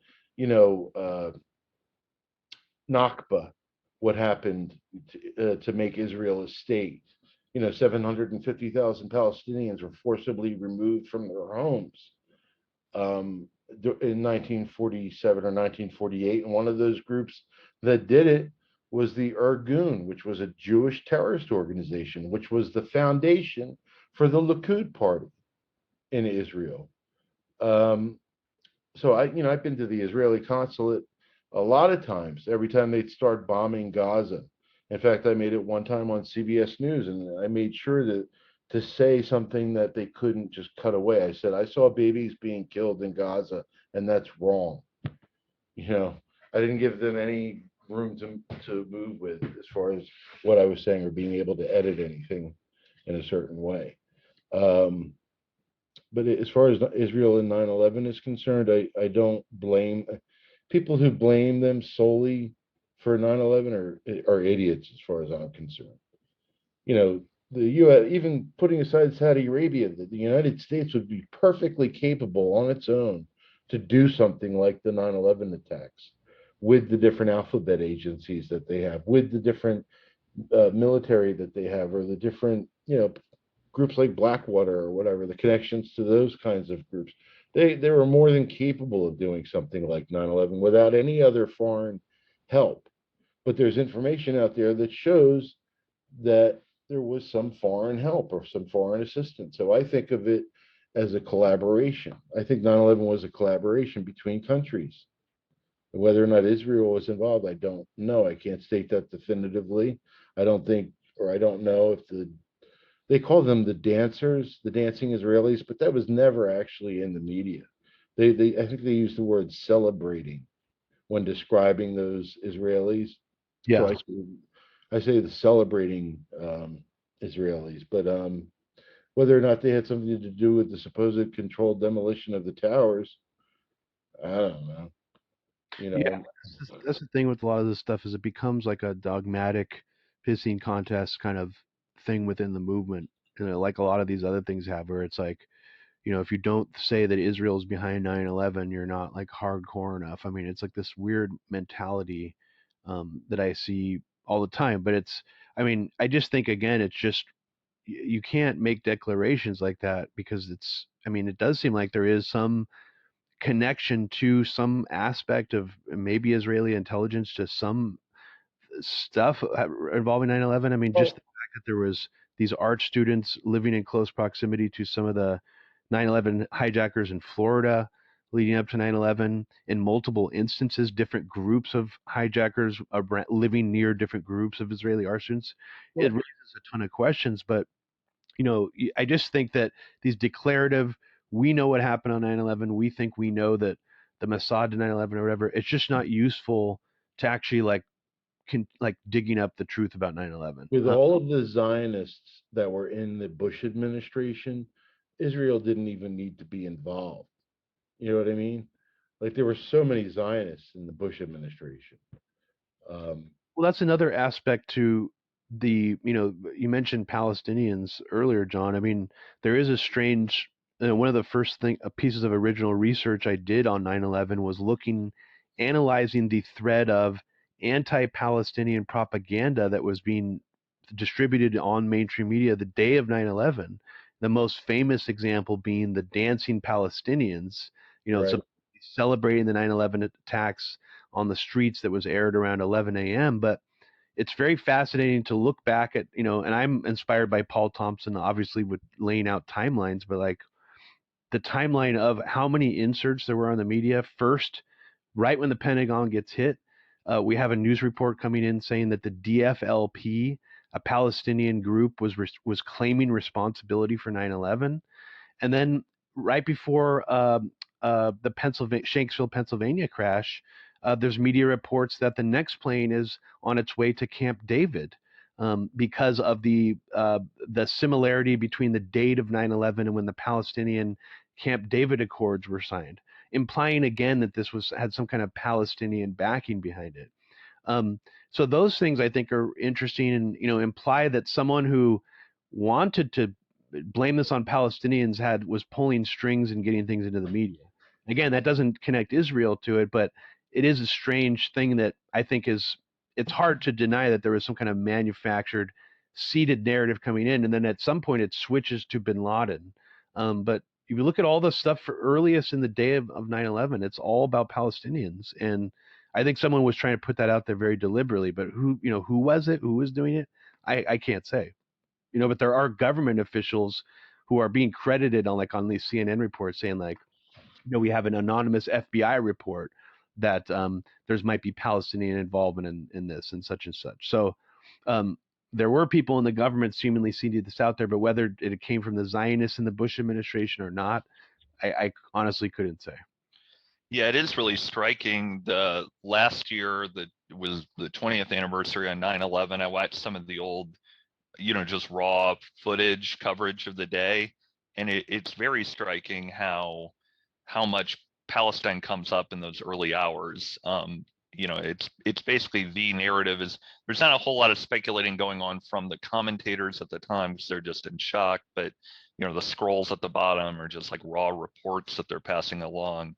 [SPEAKER 2] Nakba, what happened to make Israel a state. 750,000 Palestinians were forcibly removed from their homes in 1947 or 1948, and one of those groups that did it was the Irgun, which was a Jewish terrorist organization, which was the foundation for the Likud party in Israel. So I've been to the Israeli consulate a lot of times. Every time they'd start bombing Gaza. In fact, I made it one time on CBS News, and I made sure to say something that they couldn't just cut away. I said, I saw babies being killed in Gaza, and that's wrong. I didn't give them any room to move with as far as what I was saying or being able to edit anything in a certain way. But as far as Israel and 9/11 is concerned, I don't blame people who blame them solely for 9/11 are idiots as far as I'm concerned. The U.S., even putting aside Saudi Arabia, the United States would be perfectly capable on its own to do something like the 9/11 attacks with the different alphabet agencies that they have, with the different military that they have, or the different, groups like Blackwater or whatever, the connections to those kinds of groups. They were more than capable of doing something like 9/11 without any other foreign help. But there's information out there that shows that there was some foreign help or some foreign assistance. So I think of it as a collaboration. I think 9/11 was a collaboration between countries. Whether or not Israel was involved, I don't know. I can't state that definitively. I don't think, or I don't know if they call them the dancers, the dancing Israelis, but that was never actually in the media. I think they used the word celebrating when describing those Israelis. So
[SPEAKER 3] Yeah.
[SPEAKER 2] I say the celebrating Israelis, but whether or not they had something to do with the supposed controlled demolition of the towers, I don't know. You
[SPEAKER 3] Yeah,
[SPEAKER 2] know,
[SPEAKER 3] that's the thing with a lot of this stuff is it becomes like a dogmatic pissing contest kind of thing within the movement, like a lot of these other things have, where it's like, if you don't say that Israel's behind 9/11, you're not like hardcore enough. I mean, it's like this weird mentality that I see all the time. But I mean, I just think again, it's just you can't make declarations like that because I mean, it does seem like there is some connection to some aspect of maybe Israeli intelligence to some stuff involving 9/11. I mean, just
[SPEAKER 2] well,
[SPEAKER 3] the fact that there was these art students living in close proximity to some of the 9/11 hijackers in Florida leading up to 9/11 in multiple instances, different groups of hijackers living near different groups of Israeli art students. It
[SPEAKER 2] well,
[SPEAKER 3] raises a ton of questions, but I just think that these declarative, we know what happened on 9/11. We think we know that the Mossad did 9/11 or whatever. It's just not useful to actually like digging up the truth about 9/11.
[SPEAKER 2] with all of the Zionists that were in the Bush administration, Israel didn't even need to be involved. You know what I mean? Like there were so many Zionists in the Bush administration. Um,
[SPEAKER 3] Well, that's another aspect to you mentioned Palestinians earlier, John. I mean, there is a strange, one of the first pieces of original research I did on 9/11 was analyzing the thread of anti-Palestinian propaganda that was being distributed on mainstream media the day of 9/11. The most famous example being the dancing Palestinians, so
[SPEAKER 2] right.
[SPEAKER 3] celebrating the 9/11 attacks on the streets that was aired around 11 a.m. But it's very fascinating to look back at, and I'm inspired by Paul Thompson, obviously, with laying out timelines, but like the timeline of how many inserts there were on the media. First, right when the Pentagon gets hit, we have a news report coming in saying that the DFLP, a Palestinian group, was claiming responsibility for 9/11. And then right before the Shanksville, Pennsylvania crash, there's media reports that the next plane is on its way to Camp David because of the similarity between the date of 9/11 and when the Palestinian Camp David Accords were signed, implying again that this had some kind of Palestinian backing behind it. So those things I think are interesting and imply that someone who wanted to blame this on Palestinians was pulling strings and getting things into the media. Again, that doesn't connect Israel to it, but it is a strange thing that I think it's hard to deny that there was some kind of manufactured, seeded narrative coming in, and then at some point it switches to Bin Laden. But if you look at all the stuff for earliest in the day of 9/11, it's all about Palestinians, and I think someone was trying to put that out there very deliberately. But who was it? Who was doing it? I can't say. But there are government officials who are being credited on these CNN reports saying like, we have an anonymous FBI report that there's might be Palestinian involvement in this and such and such. So um, there were people in the government seemingly seeding this out there, but whether it came from the Zionists in the Bush administration or not, I honestly couldn't say.
[SPEAKER 4] Yeah, it is really striking. The last year that was the 20th anniversary on 9/11, I watched some of the old, just raw footage coverage of the day, and it's very striking how much Palestine comes up in those early hours. It's basically the narrative is there's not a whole lot of speculating going on from the commentators at the time because they're just in shock, but the scrolls at the bottom are just like raw reports that they're passing along.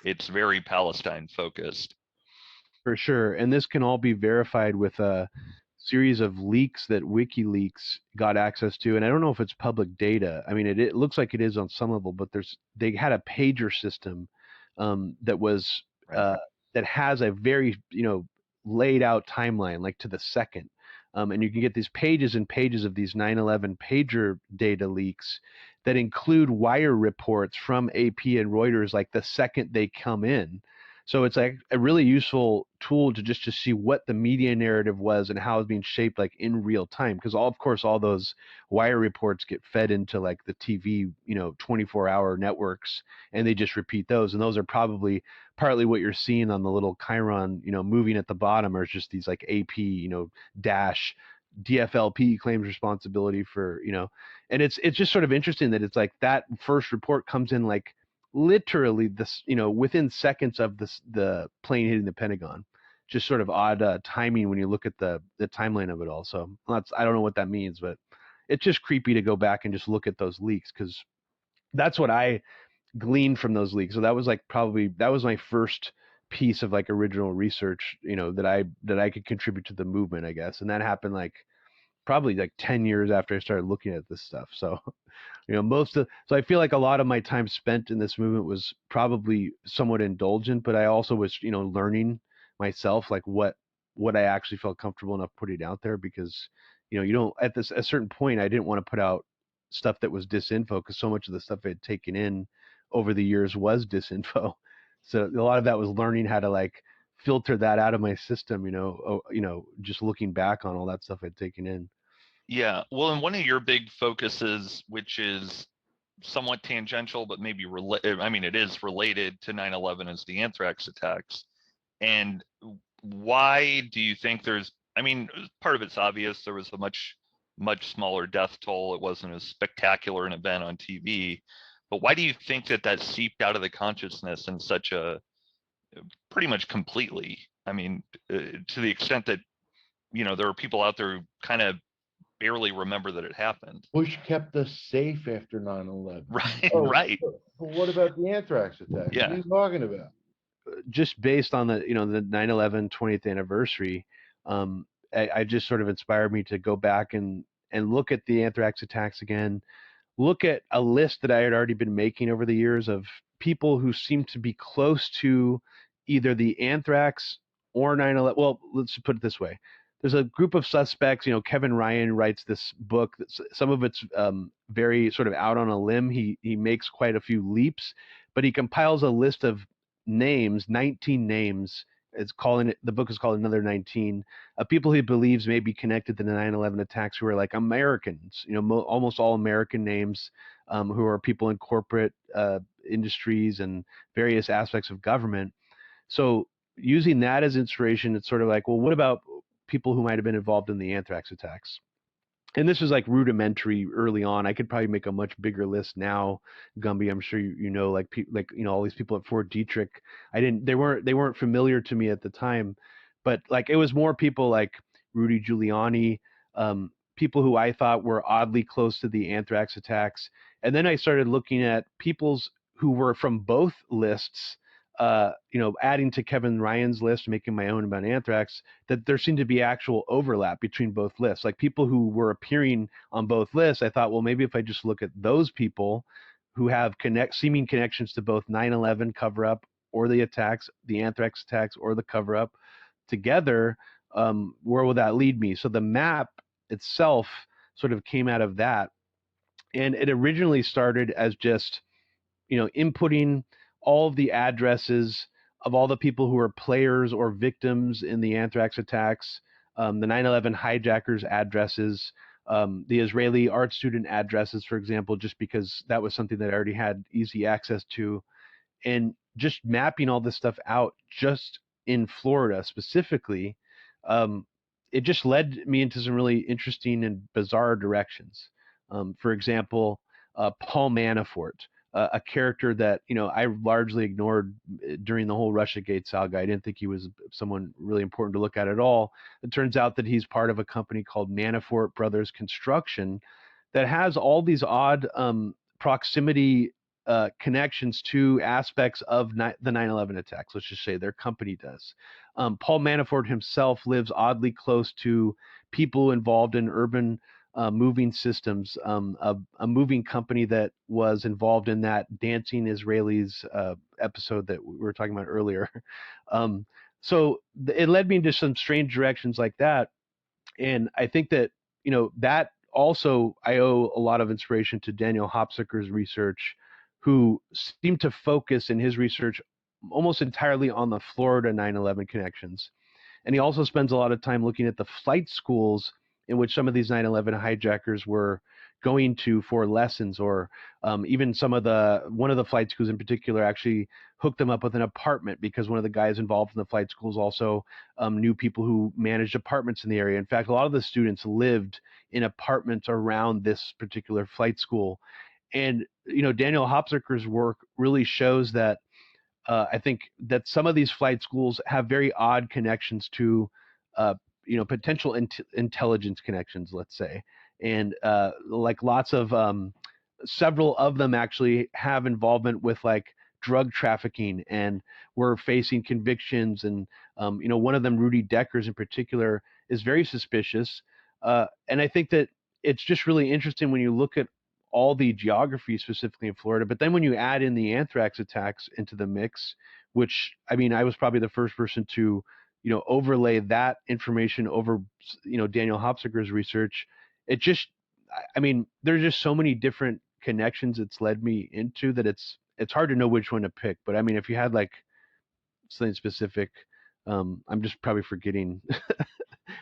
[SPEAKER 4] It's very Palestine focused.
[SPEAKER 3] For sure. And this can all be verified with a series of leaks that WikiLeaks got access to. And I don't know if it's public data. I mean, it looks like it is on some level, but they had a pager system that was
[SPEAKER 4] Right.
[SPEAKER 3] that has a very laid out timeline, like to the second. And you can get these pages and pages of these 9/11 pager data leaks that include wire reports from AP and Reuters like the second they come in. So it's like a really useful tool to see what the media narrative was and how it's being shaped like in real time. Because of course, all those wire reports get fed into like the TV, 24-hour networks, and they just repeat those. And those are probably partly what you're seeing on the little Chiron, moving at the bottom, are just these like AP, dash DFLP claims responsibility for, and it's just sort of interesting that it's like that first report comes in like literally this, within seconds of the plane hitting the Pentagon. Just sort of odd timing when you look at the timeline of it all. So I don't know what that means, but it's just creepy to go back and just look at those leaks, because that's what I gleaned from those leaks. So that was my first piece of like original research, that I could contribute to the movement, I guess. And that happened like probably like 10 years after I started looking at this stuff. So so I feel like a lot of my time spent in this movement was probably somewhat indulgent, but I also was, learning myself, like what I actually felt comfortable enough putting out there, because, you don't, at a certain point, I didn't want to put out stuff that was disinfo, because so much of the stuff I had taken in over the years was disinfo. So a lot of that was learning how to like filter that out of my system, just looking back on all that stuff I'd taken in.
[SPEAKER 4] Yeah, well, and one of your big focuses, which is somewhat tangential, but maybe it is related to 9/11, is the anthrax attacks. And why do you think part of it's obvious. There was a much smaller death toll. It wasn't as spectacular an event on TV. But why do you think that seeped out of the consciousness in such a pretty much completely? To the extent that, there are people out there who kind of barely remember that it happened.
[SPEAKER 2] Bush kept us safe after 9/11.
[SPEAKER 4] Right,
[SPEAKER 2] Oh,
[SPEAKER 4] right.
[SPEAKER 2] But what about the anthrax attack?
[SPEAKER 4] Yeah.
[SPEAKER 2] What are you talking about?
[SPEAKER 3] Just based on the 9/11 20th anniversary, I just sort of inspired me to go back and look at the anthrax attacks again, look at a list that I had already been making over the years of people who seem to be close to either the anthrax or 9/11. Well, let's put it this way. There's a group of suspects. Kevin Ryan writes this book. Some of it's very sort of out on a limb. He makes quite a few leaps, but he compiles a list of names, 19 names. The book is called Another 19, of people he believes may be connected to the 9/11 attacks who are like Americans, almost all American names, who are people in corporate industries and various aspects of government. So using that as inspiration, it's sort of like, well, what about people who might have been involved in the anthrax attacks? And this was like rudimentary early on. I could probably make a much bigger list now, Gumby. I'm sure all these people at Fort Detrick. They weren't familiar to me at the time, but like it was more people like Rudy Giuliani, people who I thought were oddly close to the anthrax attacks. And then I started looking at people's who were from both lists, adding to Kevin Ryan's list, making my own about anthrax, that there seemed to be actual overlap between both lists. Like people who were appearing on both lists, I thought, well, maybe if I just look at those people who have seeming connections to both 9/11 cover-up or the attacks, the anthrax attacks or the cover-up together, where will that lead me? So the map itself sort of came out of that. And it originally started as just, inputting all of the addresses of all the people who were players or victims in the anthrax attacks, the 9/11 hijackers' addresses, the Israeli art student addresses, for example, just because that was something that I already had easy access to, and just mapping all this stuff out just in Florida specifically. It just led me into some really interesting and bizarre directions. For example, Paul Manafort, a character that I largely ignored during the whole Russiagate saga. I didn't think he was someone really important to look at all. It turns out that he's part of a company called Manafort Brothers Construction that has all these odd proximity connections to aspects of the 9/11 attacks. Let's just say their company does. Paul Manafort himself lives oddly close to people involved in urban moving systems, a moving company that was involved in that Dancing Israelis episode that we were talking about earlier. So it led me into some strange directions like that. And I think that, that also I owe a lot of inspiration to Daniel Hopsicker's research, who seemed to focus in his research almost entirely on the Florida 9/11 connections. And he also spends a lot of time looking at the flight schools in which some of these 9/11 hijackers were going to for lessons, or even one of the flight schools in particular actually hooked them up with an apartment because one of the guys involved in the flight schools also knew people who managed apartments in the area. In fact, a lot of the students lived in apartments around this particular flight school. And Daniel Hopsicker's work really shows that I think that some of these flight schools have very odd connections to, potential intelligence connections, let's say, and like lots of several of them actually have involvement with like drug trafficking, and were facing convictions. And one of them, Rudy Deckers in particular, is very suspicious. And I think that it's just really interesting when you look at all the geography specifically in Florida. But then when you add in the anthrax attacks into the mix, which I mean, I was probably the first person to, overlay that information over, Daniel Hopsicker's research. It just, I mean, there's just so many different connections it's led me into that it's hard to know which one to pick. But I mean, if you had like something specific, I'm just probably forgetting.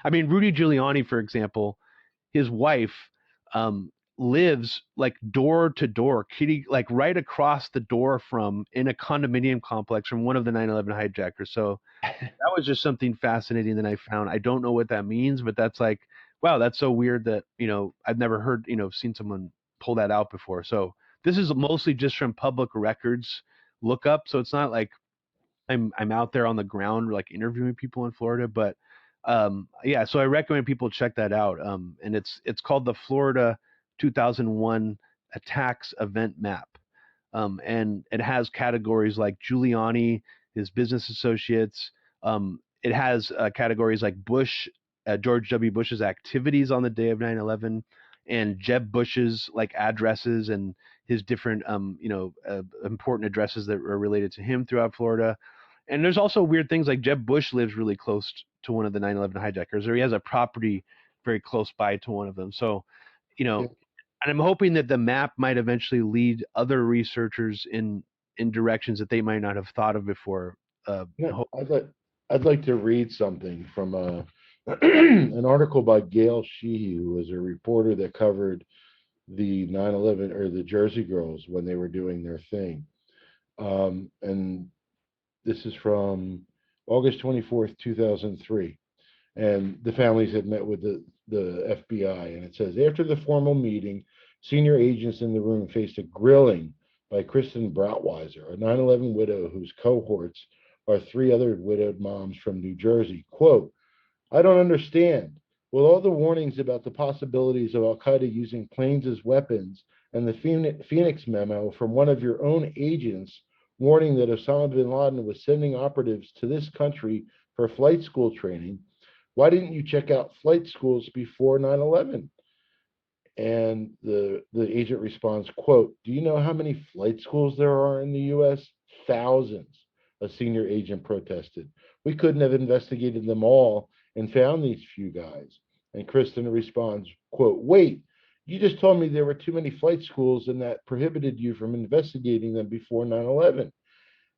[SPEAKER 3] I mean, Rudy Giuliani, for example, his wife lives like door to door, kitty, like right across the door from, in a condominium complex from one of the 9/11 hijackers. So that was just something fascinating that I found. I don't know what that means, but that's like, wow, that's so weird that, I've never heard, seen someone pull that out before. So this is mostly just from public records lookup. So it's not like I'm out there on the ground like interviewing people in Florida. But yeah, so I recommend people check that out. And it's called the Florida 2001 Attacks Event Map. And it has categories like Giuliani, his business associates. It has categories like George W. Bush's activities on the day of 9/11, and Jeb Bush's like addresses and his different important addresses that are related to him throughout Florida. And there's also weird things like Jeb Bush lives really close to one of the 9/11 hijackers, or he has a property very close by to one of them. So,
[SPEAKER 2] Yeah.
[SPEAKER 3] and I'm hoping that the map might eventually lead other researchers in directions that they might not have thought of before.
[SPEAKER 2] Yeah, I'd like to read something from an article by Gail Sheehy, who was a reporter that covered the 9/11 or the Jersey Girls when they were doing their thing. And this is from August 24th, 2003. And the families had met with the FBI. And it says, after the formal meeting, senior agents in the room faced a grilling by Kristen Brautweiser, a 9/11 widow whose cohorts are three other widowed moms from New Jersey. Quote, I don't understand. With all the warnings about the possibilities of Al Qaeda using planes as weapons, and the Phoenix memo from one of your own agents warning that Osama bin Laden was sending operatives to this country for flight school training, why didn't you check out flight schools before 9/11? And the agent responds, quote, do you know how many flight schools there are in the US? Thousands, a senior agent protested. We couldn't have investigated them all and found these few guys. And Kristen responds, quote, wait, you just told me there were too many flight schools and that prohibited you from investigating them before 9/11.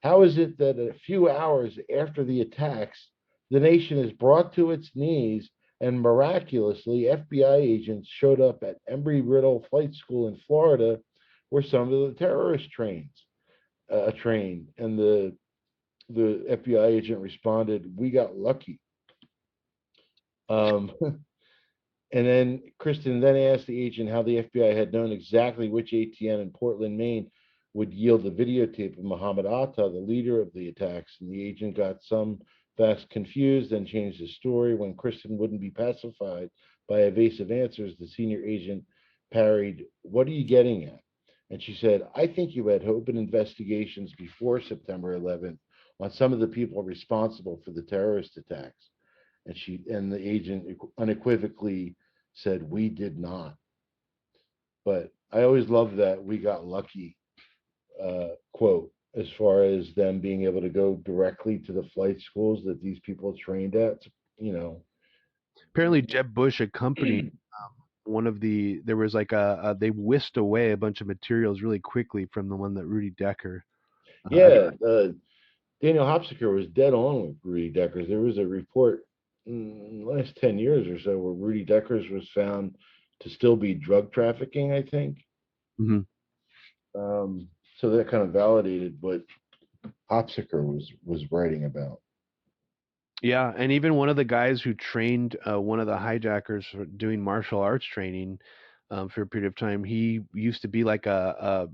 [SPEAKER 2] How is it that a few hours after the attacks, the nation is brought to its knees and miraculously FBI agents showed up at Embry-Riddle Flight School in Florida where some of the terrorists trained? And the FBI agent responded, we got lucky. Um, and then Kristen then asked the agent how the FBI had known exactly which ATM in Portland, Maine would yield the videotape of Muhammad Atta, the leader of the attacks. And the agent got some facts confused and changed the story. When Kristen wouldn't be pacified by evasive answers, the senior agent parried, what are you getting at? And she said, I think you had open investigations before September 11th on some of the people responsible for the terrorist attacks. And the agent unequivocally said, we did not. But I always love that we got lucky quote, as far as them being able to go directly to the flight schools that these people trained at. You know,
[SPEAKER 3] Apparently, Jeb Bush accompanied one of the. There was like they whisked away a bunch of materials really quickly from the one that Rudy Decker. I don't.
[SPEAKER 2] Yeah, Daniel Hopsiker was dead on with Rudy Deckers. There was a report in the last 10 years or so where Rudy Deckers was found to still be drug trafficking, I think.
[SPEAKER 3] Mhm.
[SPEAKER 2] So that kind of validated what Hopsiker was writing about.
[SPEAKER 3] Yeah, and even one of the guys who trained one of the hijackers for doing martial arts training for a period of time, he used to be like a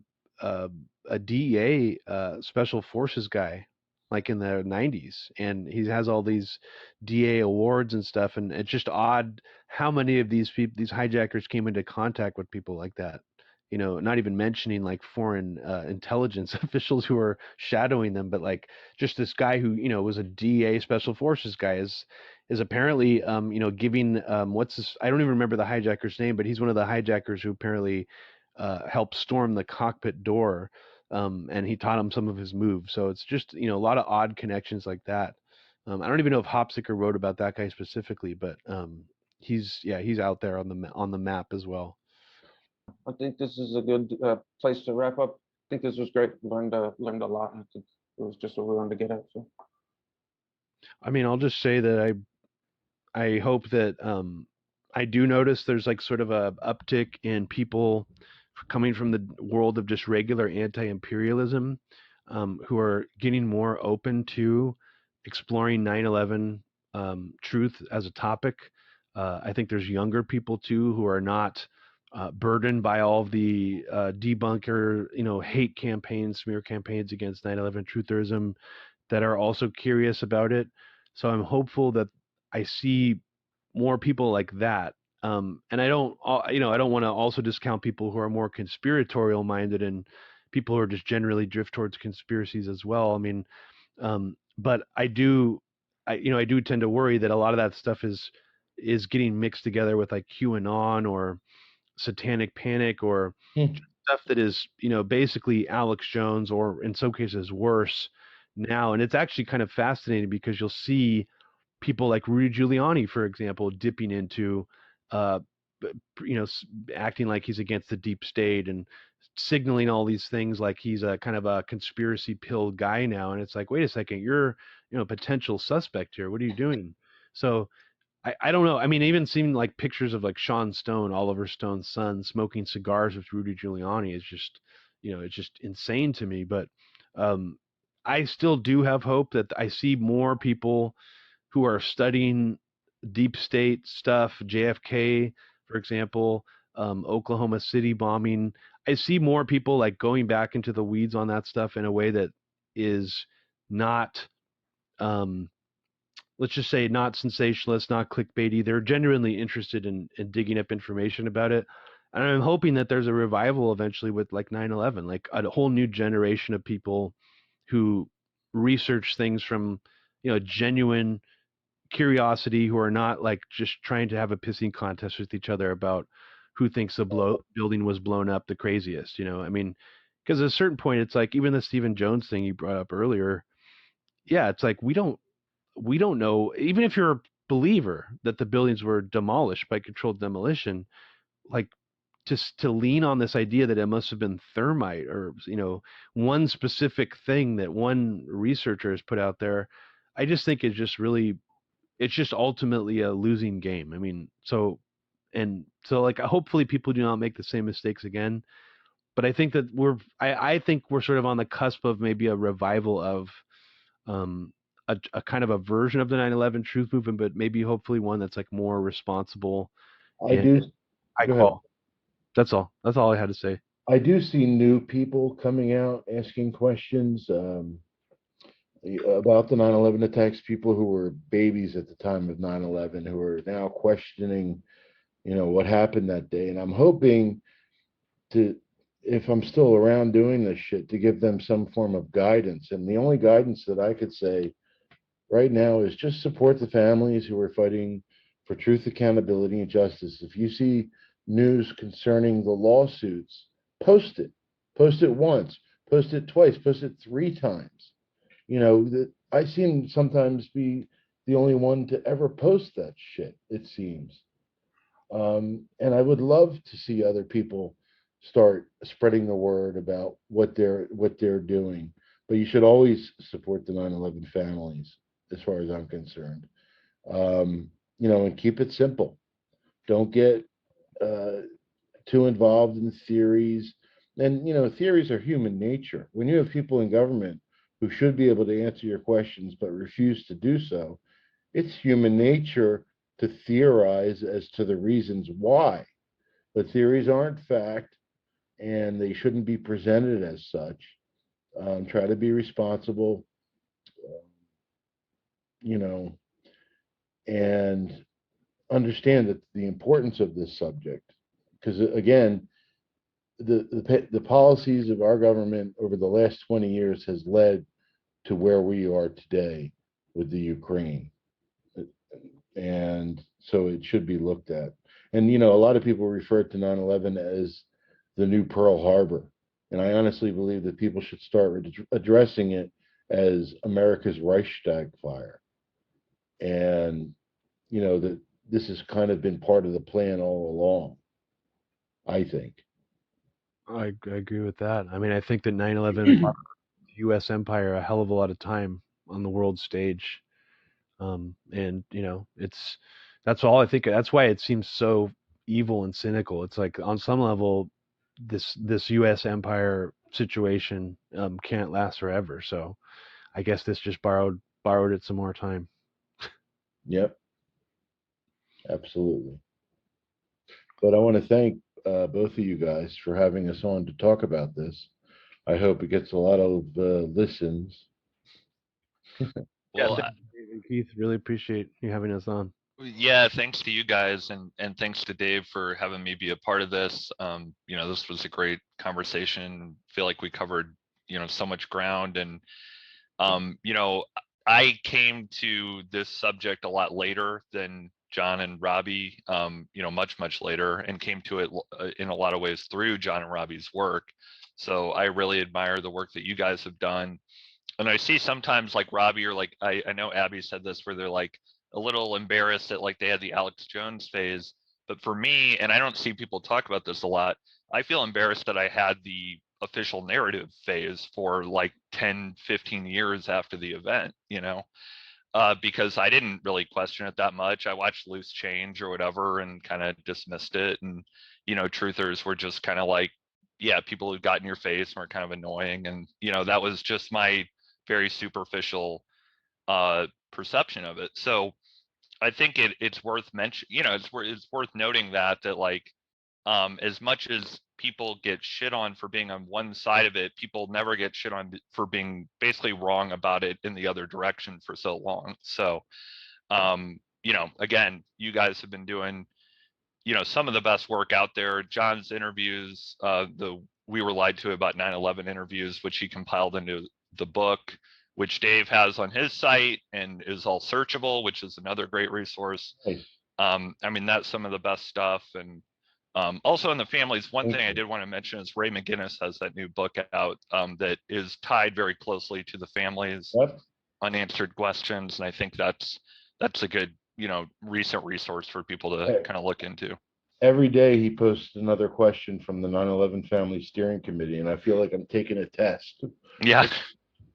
[SPEAKER 3] DEA special forces guy, like in the 90s, and he has all these DA awards and stuff, and it's just odd how many of these people, these hijackers, came into contact with people like that. You know, not even mentioning like foreign intelligence officials who are shadowing them, but like just this guy who was a DA special forces guy is apparently giving what's this, I don't even remember the hijacker's name, but he's one of the hijackers who apparently helped storm the cockpit door, and he taught him some of his moves. So it's just a lot of odd connections like that. I don't even know if Hopsiker wrote about that guy specifically, but he's out there on the map as well.
[SPEAKER 1] I think this is a good place to wrap up. I think this was great. Learned a lot. I think it was just what we wanted to get at. So
[SPEAKER 3] I mean, I'll just say that I hope that I do notice there's like sort of a uptick in people coming from the world of just regular anti-imperialism, who are getting more open to exploring 9/11 truth as a topic. I think there's younger people too who are not burdened by all of the debunker, hate campaigns, smear campaigns against 9/11 trutherism, that are also curious about it. So I'm hopeful that I see more people like that. And I don't, I don't want to also discount people who are more conspiratorial minded and people who are just generally drift towards conspiracies as well. I mean, but I do tend to worry that a lot of that stuff is getting mixed together with like QAnon or satanic panic or stuff that is, basically Alex Jones, or in some cases worse now. And it's actually kind of fascinating because you'll see people like Rudy Giuliani, for example, dipping into, uh, acting like he's against the deep state and signaling all these things like he's a kind of a conspiracy pill guy now. And it's like, wait a second, you're, potential suspect here. What are you doing? So I don't know. I mean, even seeing like pictures of like Sean Stone, Oliver Stone's son, smoking cigars with Rudy Giuliani is just, it's just insane to me. But um, I still do have hope that I see more people who are studying deep state stuff, JFK, for example, Oklahoma City bombing. I see more people like going back into the weeds on that stuff in a way that is not, um, let's just say, not sensationalist, not clickbaity. They're genuinely interested in digging up information about it. And I'm hoping that there's a revival eventually with like 9/11, like a whole new generation of people who research things from, genuine curiosity, who are not like just trying to have a pissing contest with each other about who thinks the building was blown up the craziest. I mean, because at a certain point, it's like even the Stephen Jones thing you brought up earlier. Yeah, it's like we don't know, even if you're a believer that the buildings were demolished by controlled demolition, like just to lean on this idea that it must have been thermite or one specific thing that one researcher has put out there. I just think it's just ultimately a losing game. I mean, so like hopefully people do not make the same mistakes again. But I think that I think we're sort of on the cusp of maybe a revival of um, a kind of a version of the 9/11 truth movement, but maybe hopefully one that's like more responsible
[SPEAKER 2] I
[SPEAKER 3] and
[SPEAKER 2] do.
[SPEAKER 3] high
[SPEAKER 2] Go ahead.
[SPEAKER 3] quality. That's all. That's all I had to say.
[SPEAKER 2] I do see new people coming out asking questions about the 9/11 attacks. People who were babies at the time of 9/11 who are now questioning, what happened that day. And I'm hoping to, if I'm still around doing this shit, to give them some form of guidance. And the only guidance that I could say right now is just support the families who are fighting for truth, accountability, and justice. If you see news concerning the lawsuits, post it. Post it once, post it twice, post it 3 times. That I seem sometimes be the only one to ever post that shit, it seems. And I would love to see other people start spreading the word about what they're doing. But you should always support the 9/11 families, as far as I'm concerned. And keep it simple. Don't get uh, too involved in theories. And theories are human nature. When you have people in government who should be able to answer your questions but refuse to do so, it's human nature to theorize as to the reasons why. But theories aren't fact, and they shouldn't be presented as such. Try to be responsible, you know, and understand that the importance of this subject. Because again, the policies of our government over the last 20 years has led to where we are today with the Ukraine. And so it should be looked at. And a lot of people refer to 9/11 as the new Pearl Harbor, and I honestly believe that people should start addressing it as America's Reichstag fire, and that this has kind of been part of the plan all along, I think.
[SPEAKER 3] I agree with that. I mean, I think that 9/11 bought the U.S. empire a hell of a lot of time on the world stage. And that's all I think. That's why it seems so evil and cynical. It's like on some level, this U.S. empire situation can't last forever. So I guess this just borrowed it some more time.
[SPEAKER 2] Yep, absolutely. But I want to thank both of you guys for having us on to talk about this. I hope it gets a lot of listens.
[SPEAKER 4] Well,
[SPEAKER 3] Dave and Keith, really appreciate you having us on.
[SPEAKER 4] yeah, thanks to you guys, and thanks to Dave for having me be a part of this. This was a great conversation. Feel like we covered so much ground, and I came to this subject a lot later than Jon and Robbie, much later, and came to it in a lot of ways through Jon and Robbie's work. So I really admire the work that you guys have done. And I see sometimes like Robbie, or like I know Abby said this, where they're like a little embarrassed that like they had the Alex Jones phase. But for me, and I don't see people talk about this a lot, I feel embarrassed that I had the official narrative phase for like 10, 15 years after the event, because I didn't really question it that much. I watched Loose Change or whatever and kind of dismissed it. And, truthers were just kind of like, yeah, people who got in your face and were kind of annoying. And, that was just my very superficial perception of it. So I think it's worth mentioning, it's worth noting that like, as much as people get shit on for being on one side of it, people never get shit on for being basically wrong about it in the other direction for so long. So, again, you guys have been doing, some of the best work out there. Jon's interviews, the We Were Lied to About 9/11 interviews, which he compiled into the book, which Dave has on his site and is all searchable, which is another great resource.
[SPEAKER 2] Nice.
[SPEAKER 4] That's some of the best stuff. And also in the families, one
[SPEAKER 2] Thank
[SPEAKER 4] thing I
[SPEAKER 2] you.
[SPEAKER 4] did want to mention is Ray McGinnis has that new book out that is tied very closely to the families,
[SPEAKER 2] Yep.
[SPEAKER 4] unanswered questions. And I think that's a good, recent resource for people to
[SPEAKER 2] Hey.
[SPEAKER 4] kind of look into.
[SPEAKER 2] Every day he posts another question from the 9/11 Family Steering Committee, and I feel like I'm taking a test.
[SPEAKER 4] Yeah.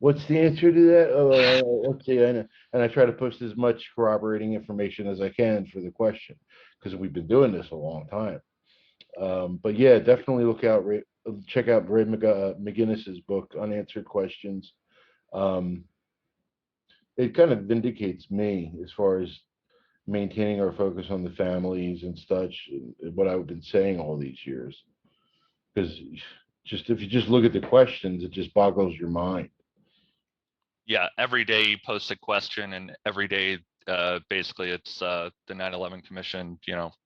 [SPEAKER 2] What's the answer to that? Let's see. And I try to post as much corroborating information as I can for the question, because we've been doing this a long time. But yeah, definitely check out Ray McGinnis's book, Unanswered Questions. It kind of vindicates me as far as maintaining our focus on the families and such, what I've been saying all these years. Because just if you just look at the questions, it just boggles your mind.
[SPEAKER 4] Yeah. Every day you post a question, and every day, basically it's the 9/11 Commission,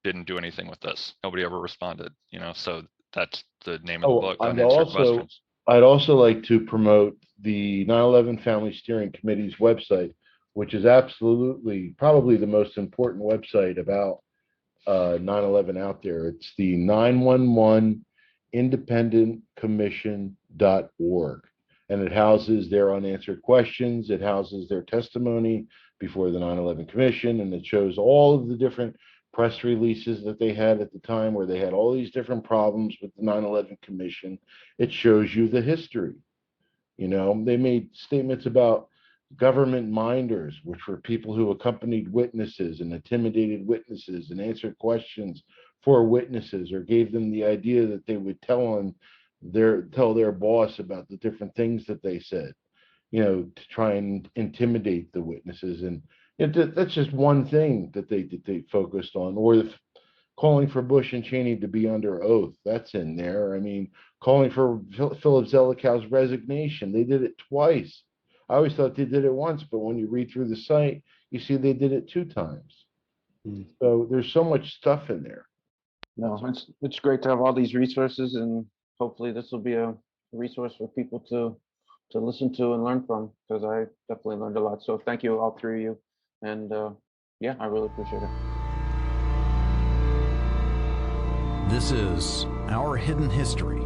[SPEAKER 4] didn't do anything with this. Nobody ever responded, so that's the name of the book, Unanswered Questions.
[SPEAKER 2] I'd also like to promote the 9/11 Family Steering Committee's website, which is absolutely probably the most important website about 9/11 out there. It's the 911independentcommission.org. and it houses their unanswered questions. It houses their testimony before the 9/11 Commission, and it shows all of the different press releases that they had at the time where they had all these different problems with the 9/11 Commission. It shows you the history. You know, they made statements about government minders, which were people who accompanied witnesses and intimidated witnesses and answered questions for witnesses, or gave them the idea that they would tell their boss about the different things that they said, you know, to try and intimidate the witnesses. And that's just one thing that they focused on. Or calling for Bush and Cheney to be under oath, that's in there. I mean, calling for Philip Zelikow resignation, they did it twice. I always thought they did it once, but when you read through the site, you see they did it 2 times. So there's so much stuff in there.
[SPEAKER 1] No, it's great to have all these resources, and hopefully this will be a resource for people to listen to and learn from, because I definitely learned a lot. So thank you, all 3 of you, and yeah, I really appreciate it.
[SPEAKER 5] This is Our Hidden History.